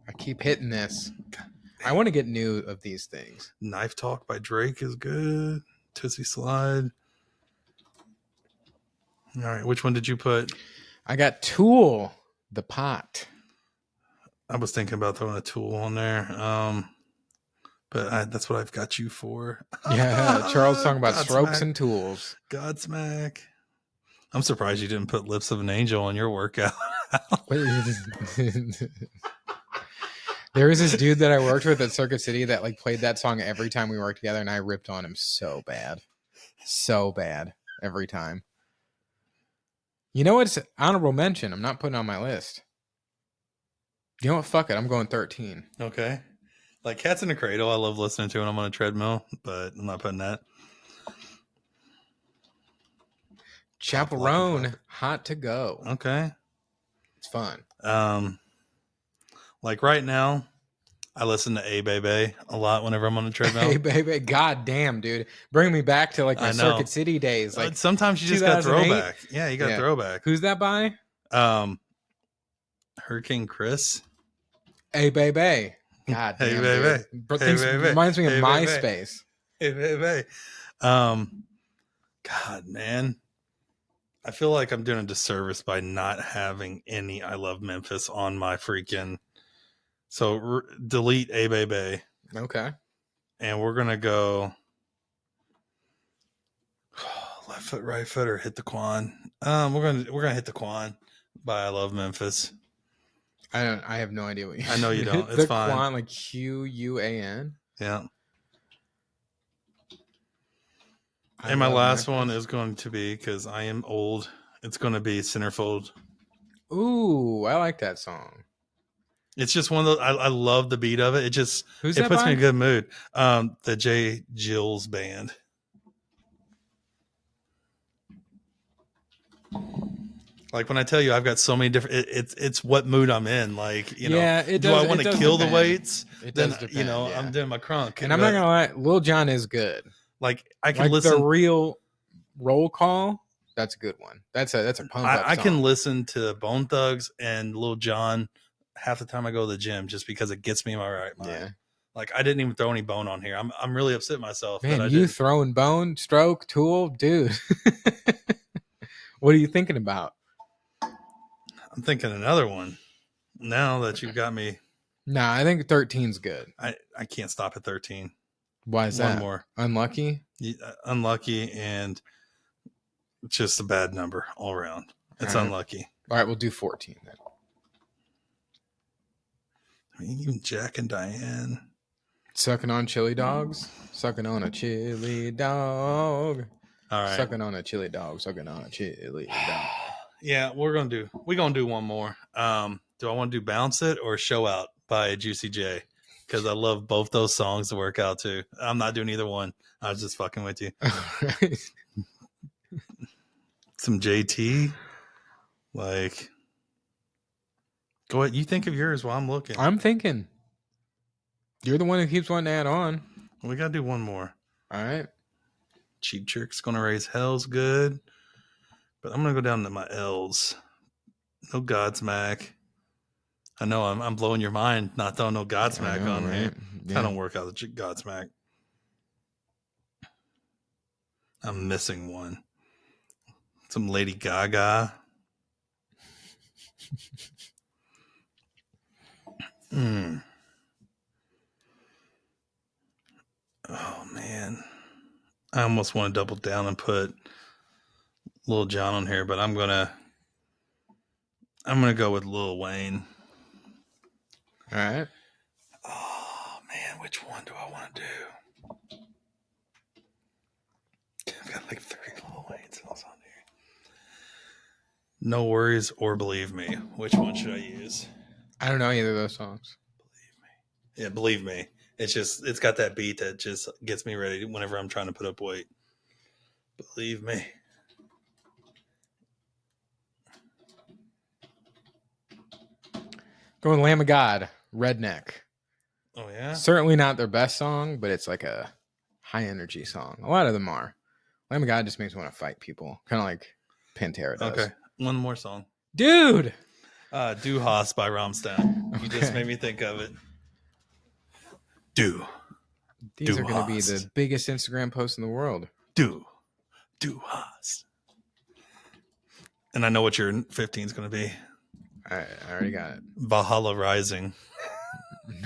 I keep hitting this. I want to get new of these things. Knife Talk by Drake is good. Tootsie Slide. All right, which one did you put? I got Tool, The Pot. I was thinking about throwing a Tool on there. But that's what I've got you for. Yeah, Charles talking about Godsmack. strokes and tools. Godsmack. I'm surprised you didn't put Lips of an Angel on your workout. There was this dude that I worked with at Circuit City that like played that song every time we worked together, and I ripped on him so bad every time. You know what's honorable mention? I'm not putting on my list. You know what? Fuck it. I'm going 13. Okay. Like Cats in the Cradle, I love listening to when I'm on a treadmill, but I'm not putting that. Chaperone, Hot to Go. Okay. It's fun. Like right now, I listen to A Baby a lot whenever I'm on a treadmill. Hey, baby. God damn, dude. Bring me back to like my Circuit City days. Like sometimes you just got throwback. Yeah, you got throwback. Who's that by? Hurricane Chris. Hey, baby. God damn, hey, baby. Hey, baby. Reminds me of MySpace. Hey, baby. God, man. I feel like I'm doing a disservice by not having any I Love Memphis on my freaking... So delete A Baby. Okay. And we're going to go... Left foot, right foot, or hit the Quan. We're gonna hit the Quan by I Love Memphis. I have no idea what you I know you don't. It's the fine. Quan, like Quan. Yeah. And my last one is going to be, because I am old, it's going to be Centerfold. Ooh, I like that song. It's just one of those. I love the beat of it. It just Who's it that puts by? me in a good mood. The J. Jills band. Like when I tell you, I've got so many different. It's what mood I'm in. Like Yeah, it do does. I want It to does kill the depend. weights? It Then does depend. Yeah. I'm doing my crunk. And I'm not gonna lie, Lil Jon is good. Like I can Like listen. the real roll call. That's a good one. That's a pump up I song. can listen to Bone Thugs and Lil Jon half the time I go to the gym just because it gets me in my right mind. Yeah. Like I didn't even throw any bone on here. I'm really upset at myself. Man, that I you didn't. throwing bone, stroke, tool, dude. What are you thinking about? I'm thinking another one. Now that you've got me, Nah, I think 13's good. I can't stop at 13. Why is One that? more. Unlucky? Unlucky and just a bad number all around. It's unlucky. All right, we'll do 14 then. I mean, even Jack and Diane. Sucking on chili dogs? Sucking on a chili dog. All right. Sucking on a chili dog. Sucking on a chili dog. Yeah, we're gonna do one more. Do I want to do Bounce It or Show Out by Juicy J? Because I love both those songs to work out to. I'm not doing either one. I was just fucking with you. Some JT. Like, go ahead. You think of yours while I'm looking. I'm thinking. You're the one who keeps wanting to add on. We gotta do one more. All right. Cheap Trick's Gonna Raise Hell's good. But I'm gonna go down to my L's. No Godsmack. I know I'm blowing your mind not throwing no Godsmack on right? me. I don't work out the Godsmack. I'm missing one. Some Lady Gaga. Oh man. I almost want to double down and put Lil Jon on here, but I'm gonna go with Lil Wayne. All right. Oh man, which one do I want to do? I've got like 3 Lil Wayne songs on here. No Worries or Believe Me. Which one should I use? I don't know either of those songs. Believe Me. Yeah, Believe Me. It's got that beat that just gets me ready whenever I'm trying to put up weight. Believe Me. Going Lamb of God, Redneck. Oh yeah? Certainly not their best song, but it's like a high energy song. A lot of them are. Lamb of God just makes me want to fight people. Kind of like Pantera does. Okay. One more song. Dude! Du Hast by Rammstein. You just made me think of it. These are going to be the biggest Instagram posts in the world. Du Hast. And I know what your 15 is going to be. I already got it. Valhalla Rising.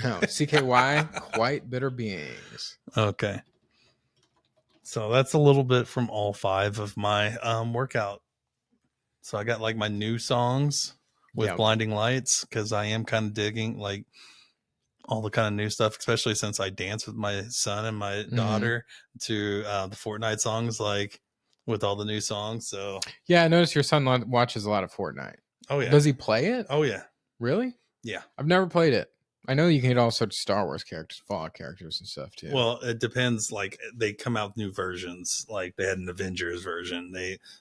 No, CKY, Quite Bitter Beings. Okay. So that's a little bit from all 5 of my workout. So I got like my new songs with Blinding Lights, because I am kind of digging like all the kind of new stuff, especially since I dance with my son and my daughter to the Fortnite songs, like with all the new songs. So yeah, I noticed your son watches a lot of Fortnite. Oh yeah. Does he play it? Oh yeah. Really? Yeah. I've never played it. I know you can get all sorts of Star Wars characters, Fallout characters and stuff too. Well, it depends. Like they come out with new versions. Like they had an Avengers version.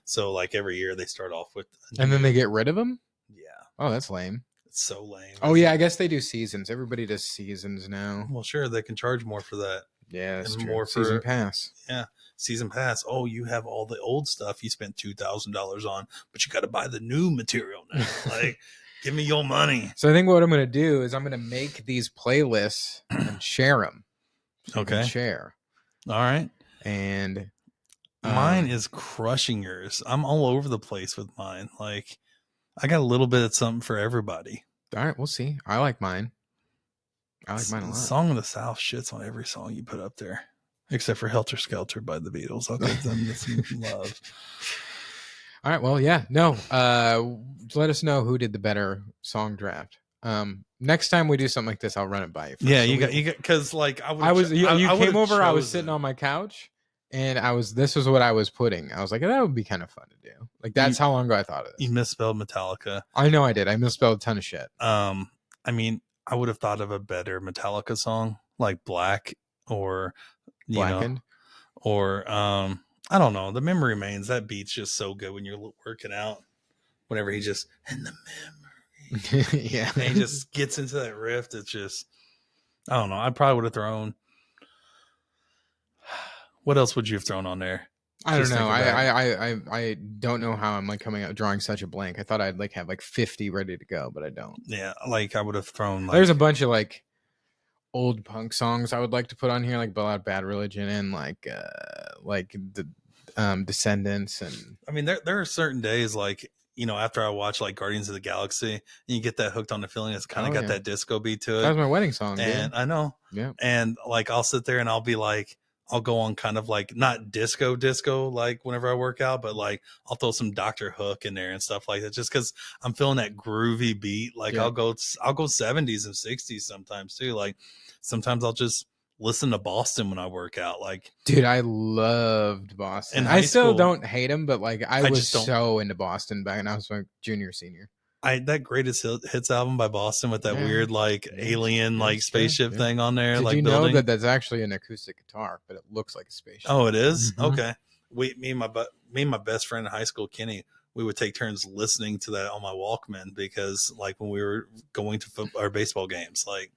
So like every year they start off with, and then they get rid of them. Yeah. Oh, that's lame. It's so lame. Oh yeah, I guess they do seasons. Everybody does seasons now. Well, sure, they can charge more for that. Yeah, that's true. More Season pass. Yeah, season pass. Oh, you have all the old stuff you spent $2,000 on, but you got to buy the new material now. Like, give me your money. So I think what I'm going to do is I'm going to make these playlists and share them. So okay. Share. All right. And mine is crushing yours. I'm all over the place with mine. Like, I got a little bit of something for everybody. All right, we'll see. I like mine. I like mine a lot. Song of the South shits on every song you put up there. Except for Helter Skelter by the Beatles. I'll give them some love. All right. Well, yeah. No. Let us know who did the better song draft. Next time we do something like this, I'll run it by you. Yeah, you got because like you came over. I was sitting on my couch, and this was what I was putting. I was like, that would be kind of fun to do. Like that's how long ago I thought of this. You misspelled Metallica. I know I did. I misspelled a ton of shit. I mean, I would have thought of a better Metallica song like Black or Blackened. Or I don't know. The Memory Remains. That beat's just so good when you're working out. Whenever he just in the memory, yeah, and he just gets into that riff. It's just, I don't know. I probably would have thrown. What else would you have thrown on there? I don't know. I don't know how I'm like coming out drawing such a blank. I thought I'd like have like 50 ready to go, but I don't. Yeah, like I would have thrown. Like, there's a bunch of like old punk songs I would like to put on here, like Bad Religion and like the Descendants. And I mean, there are certain days like, you know, after I watch like Guardians of the Galaxy, and you get that hooked on the feeling. It's kind of got that disco beat to it. That was my wedding song, and dude. I know. Yeah. And like I'll sit there and I'll be like, I'll go on kind of like not disco like whenever I work out, but like I'll throw some Dr. Hook in there and stuff like that, just because I'm feeling that groovy beat. Like I'll go 70s and 60s sometimes too. Like sometimes I'll just listen to Boston when I work out. Like, dude, I loved Boston. I still don't hate him, but like I was so into Boston back when I was like junior, senior. That Greatest Hits album by Boston with that weird like alien like spaceship thing on there. Did like you know that that's actually an acoustic guitar, but it looks like a spaceship? Oh, it is? Mm-hmm. Okay. Me and my best friend in high school, Kenny, we would take turns listening to that on my Walkman because like when we were going to our baseball games, like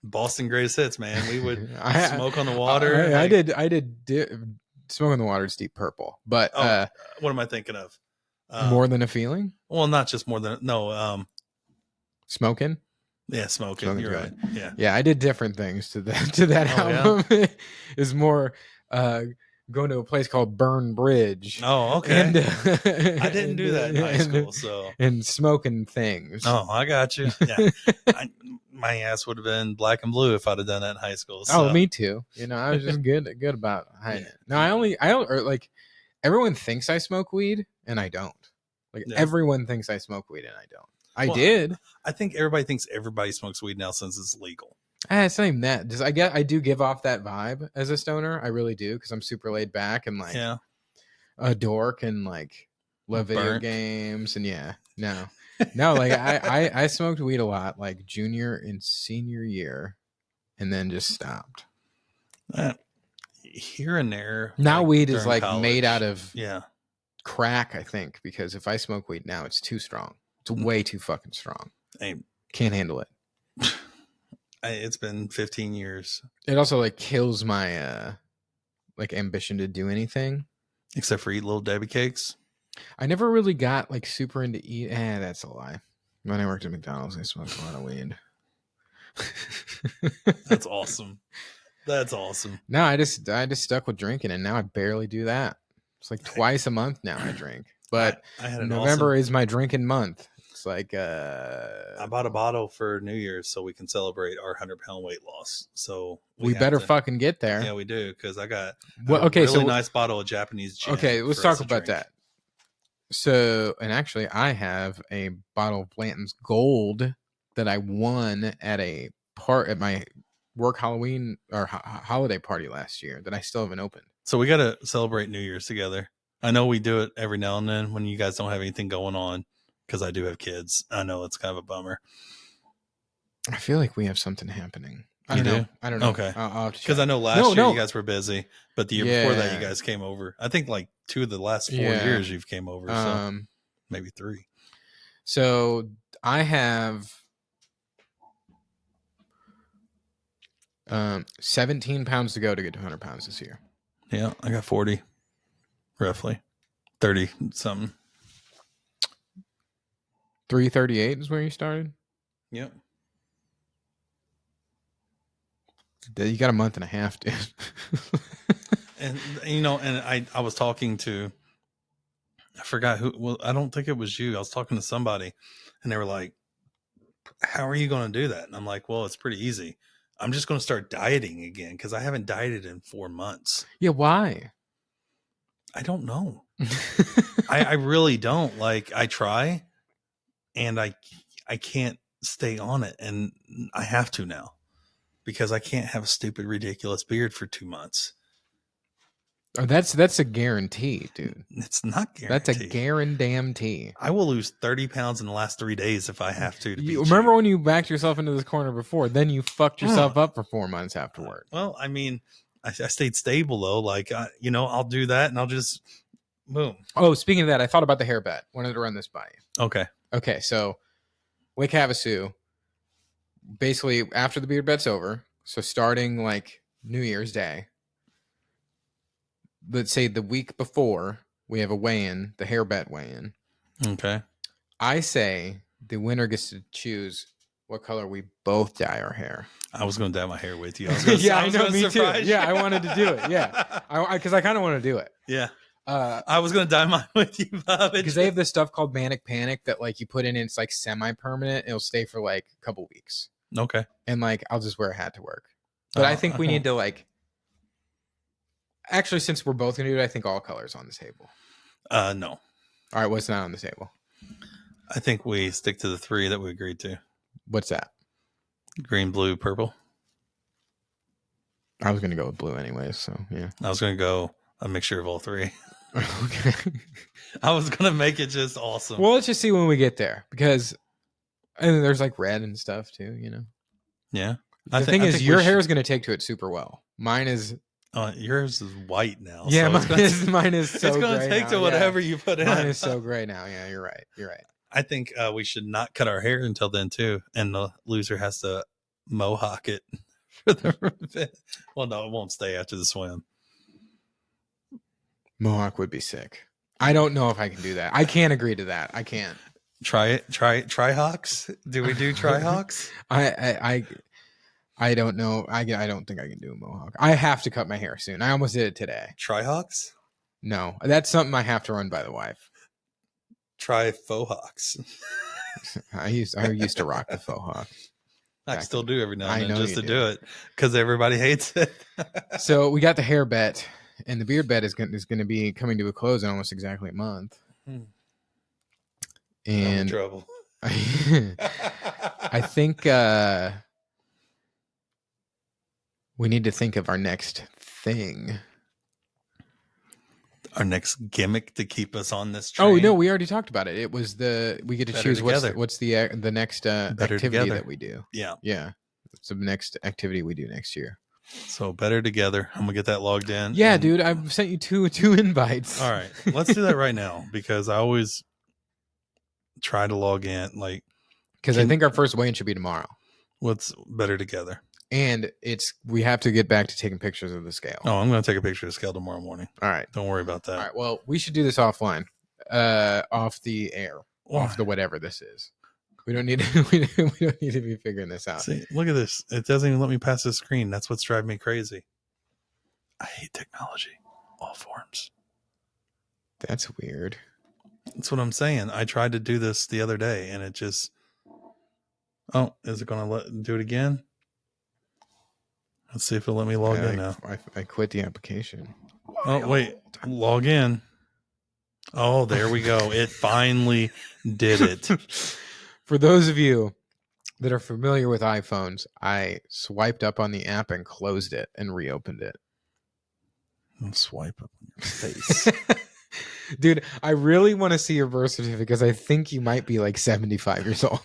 Boston Greatest Hits, man, we would Smoke on the Water. I did Smoke on the Water is Deep Purple, but what am I thinking of? More Than a Feeling? Well, not just More Than Smoking? Yeah, Smoking. You're right. Yeah, I did different things to that album. Yeah? Is more going to a place called Burn Bridge. Oh, okay. And, I didn't do that in high school, so and smoking things. Oh, I got you. Yeah, my ass would have been Black and Blue if I'd have done that in high school. So. Oh, me too. You know, I was just good about hiding it. No, I don't like. Everyone thinks I smoke weed, and I don't. Like everyone thinks I smoke weed, and I don't. I did. I think everybody thinks everybody smokes weed now since it's legal. It's not even that. Just I do give off that vibe as a stoner. I really do because I'm super laid back and like a dork and like love video games and no. Like I smoked weed a lot like junior and senior year, and then just stopped. Here and there. Now like, weed is like college. made out of crack. I think because if I smoke weed now, it's too strong. It's way too fucking strong. Can't handle it. It's been 15 years. It also like kills my like ambition to do anything. Except for eat little Debbie cakes. I never really got like super into eat. That's a lie. When I worked at McDonald's, I smoked a lot of weed. That's awesome. That's awesome. No, I just stuck with drinking, and now I barely do that. It's like twice a month now I drink. But I had November is my drinking month. It's like I bought a bottle for New Year's so we can celebrate our 100-pound weight loss. So we better fucking get there. Yeah, we do because I got a really nice bottle of Japanese gin. Okay, let's talk about that. So, and actually, I have a bottle of Blanton's Gold that I won at my work Halloween or holiday party last year that I still haven't opened. So we got to celebrate New Year's together. I know we do it every now and then when you guys don't have anything going on because I do have kids. I know it's kind of a bummer. I feel like we have something happening. I don't know. Okay. Because I know last year you guys were busy, but the year before that you guys came over. I think like 2 of the last 4 years you've came over. So maybe 3. So I have 17 pounds to go to get to 100 pounds this year. Yeah, I got 40, roughly 30 something. 338 is where you started. Yep. You got a month and a half, dude. And I was talking to, I forgot who. Well, I don't think it was you. I was talking to somebody, and they were like, "How are you going to do that?" And I'm like, "Well, it's pretty easy. I'm just going to start dieting again because I haven't dieted in 4 months. Yeah, why? I don't know. I really don't. Like, I try and I can't stay on it, and I have to now because I can't have a stupid, ridiculous beard for 2 months. Oh, that's a guarantee, dude. It's not guaranteed. That's a guarantee. I will lose 30 pounds in the last 3 days if I have to be remember cheap. when you backed yourself into this corner before? Then you fucked yourself up for 4 months afterward. Well, I mean, I stayed stable though. Like, I'll do that and I'll just boom. Oh, speaking of that, I thought about the hair bet. Wanted to run this by you. Okay. So Lake Havasu, basically after the beard bet's over, so starting like New Year's Day, let's say the week before, we have a weigh-in, the hair bet weigh-in. Okay. I say the winner gets to choose what color we both dye our hair. I was going to dye my hair with you. I know, me too. Yeah, I wanted to do it. Yeah, because I kind of want to do it. Yeah. I was going to dye mine with you, Bob. Because they have this stuff called Manic Panic that like you put in, it's like semi-permanent. It'll stay for like a couple weeks. Okay. And like I'll just wear a hat to work. But I think we need to like. Actually, since we're both going to do it, I think all colors on the table. No. All right, what's not on the table? I think we stick to the 3 that we agreed to. What's that? Green, blue, purple. I was going to go with blue anyways, so yeah. I was going to go a mixture of all 3. Okay. I was going to make it just awesome. Well, let's just see when we get there, because and there's like red and stuff too, you know? Yeah. The thing is, your hair is going to take to it super well. Mine is... yours is white now. Yeah, so mine is so it's going to take now. to whatever you put in. Mine is so gray now. Yeah, you're right. I think we should not cut our hair until then too, and the loser has to mohawk it for the. Well, no, it won't stay after the swim. Mohawk would be sick. I don't know if I can do that. I can't agree to that. I can't. Try it. Try hawks. Do we do try hawks? I don't know. I don't think I can do a mohawk. I have to cut my hair soon. I almost did it today. Try hawks? No, that's something I have to run by the wife. Try faux hawks. I used to rock the faux hawk. I still do every now and then just to do it because everybody hates it. So we got the hair bet, and the beard bet is going to be coming to a close in almost exactly a month. And I'm in trouble. I think we need to think of our next thing. Our next gimmick to keep us on this train. Oh no, we already talked about it. It was we get to choose together. what's the next activity together. that we do. Yeah. It's the next activity we do next year. So better together. I'm gonna get that logged in. Yeah, dude, I've sent you two invites. All right, let's do that right now because I always try to log in. Like, because I think our first weigh-in should be tomorrow. What's better together? And we have to get back to taking pictures of the scale. Oh, I'm going to take a picture of the scale tomorrow morning. All right. Don't worry about that. All right. Well, we should do this offline, off the air, off the whatever this is. We don't need to, we don't need to be figuring this out. See, look at this. It doesn't even let me pass the screen. That's what's driving me crazy. I hate technology. All forms. That's weird. That's what I'm saying. I tried to do this the other day and it just... Oh, is it going to do it again? Let's see if it'll let me log in now. I quit the application. Oh, wait. Log in. Oh, there we go. It finally did it. For those of you that are familiar with iPhones, I swiped up on the app and closed it and reopened it. I'll swipe up on your face. Dude, I really want to see your birth certificate because I think you might be like 75 years old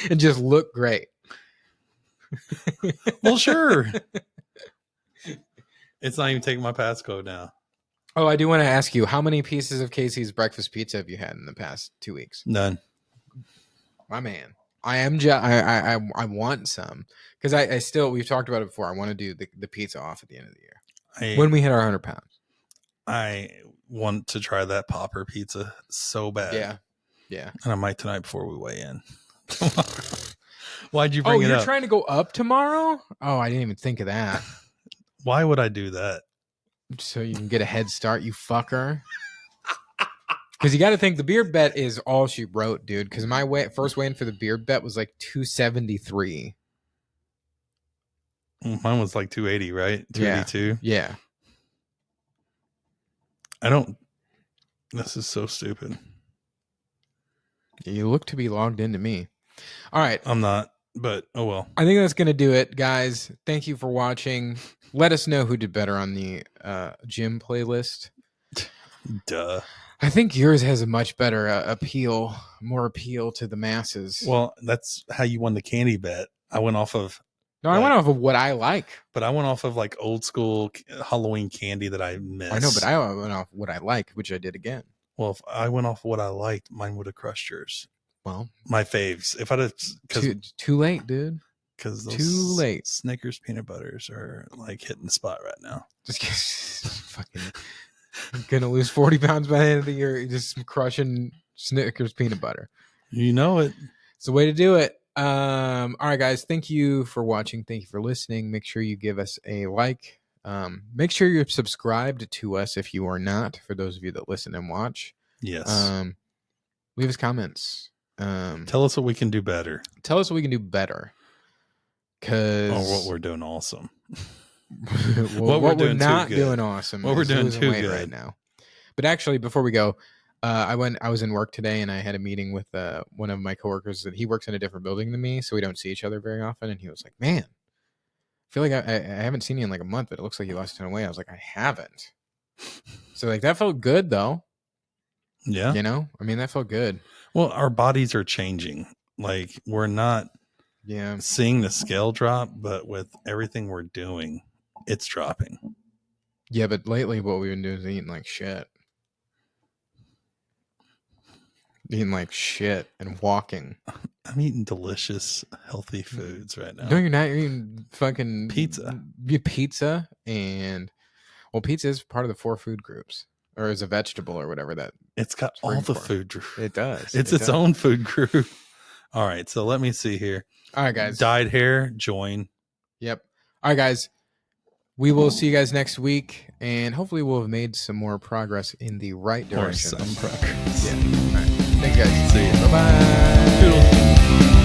and just look great. Well, sure. It's not even taking my passcode now. Oh, I do want to ask you, how many pieces of Casey's breakfast pizza have you had in the past 2 weeks? None. My man. I want some because I still, we've talked about it before. I want to do the pizza off at the end of the year when we hit our 100 pounds. I want to try that popper pizza so bad. Yeah. And I might tonight before we weigh in. Why'd you bring it up? Oh, you're trying to go up tomorrow? Oh, I didn't even think of that. Why would I do that? So you can get a head start, you fucker. Because you got to think the beard bet is all she wrote, dude. Because my first weigh-in for the beard bet was like 273. Mine was like 280, right? Yeah. 282. Yeah. I don't. This is so stupid. You look to be logged into me. All right. I'm not, but oh well. I think that's going to do it, guys. Thank you for watching. Let us know who did better on the gym playlist. Duh. I think yours has a much better more appeal to the masses. Well, that's how you won the candy bet. I went off of. No, I went off of what I like. But I went off of like old school Halloween candy that I miss. I know, but I went off what I like, which I did again. Well, if I went off what I liked, mine would have crushed yours. Well, my faves. If I'd have too late, dude. Because too late. Snickers peanut butters are like hitting the spot right now. Just fucking gonna lose 40 pounds by the end of the year. Just crushing Snickers peanut butter. You know it. It's the way to do it. All right, guys. Thank you for watching. Thank you for listening. Make sure you give us a like. Make sure you're subscribed to us if you are not. For those of you that listen and watch, yes. Leave us comments. Tell us what we can do better. Tell us what we can do better. Or what we're doing awesome. what we're not doing awesome. What we're doing too good right now. But actually, before we go, I was in work today and I had a meeting with one of my coworkers that he works in a different building than me, so we don't see each other very often. And he was like, "Man, I feel like I haven't seen you in like a month, but it looks like you lost a ton of weight." I was like, "I haven't." So like that felt good though. Yeah. You know, I mean, that felt good. Well, our bodies are changing. Like we're not seeing the scale drop, but with everything we're doing, it's dropping. Yeah, but lately what we've been doing is eating like shit. Eating like shit and walking. I'm eating delicious, healthy foods right now. No, you're not. You're eating fucking pizza. Pizza pizza is part of the 4 food groups, or is a vegetable or whatever that. It's got all the food group. It does. It's its own food group. All right, so let me see here. All right, guys. Dyed hair, join. Yep. All right, guys. We will see you guys next week, and hopefully we'll have made some more progress in the right direction. Or some progress. Yeah. All right. Thanks, guys. See you. Bye-bye. Toodles.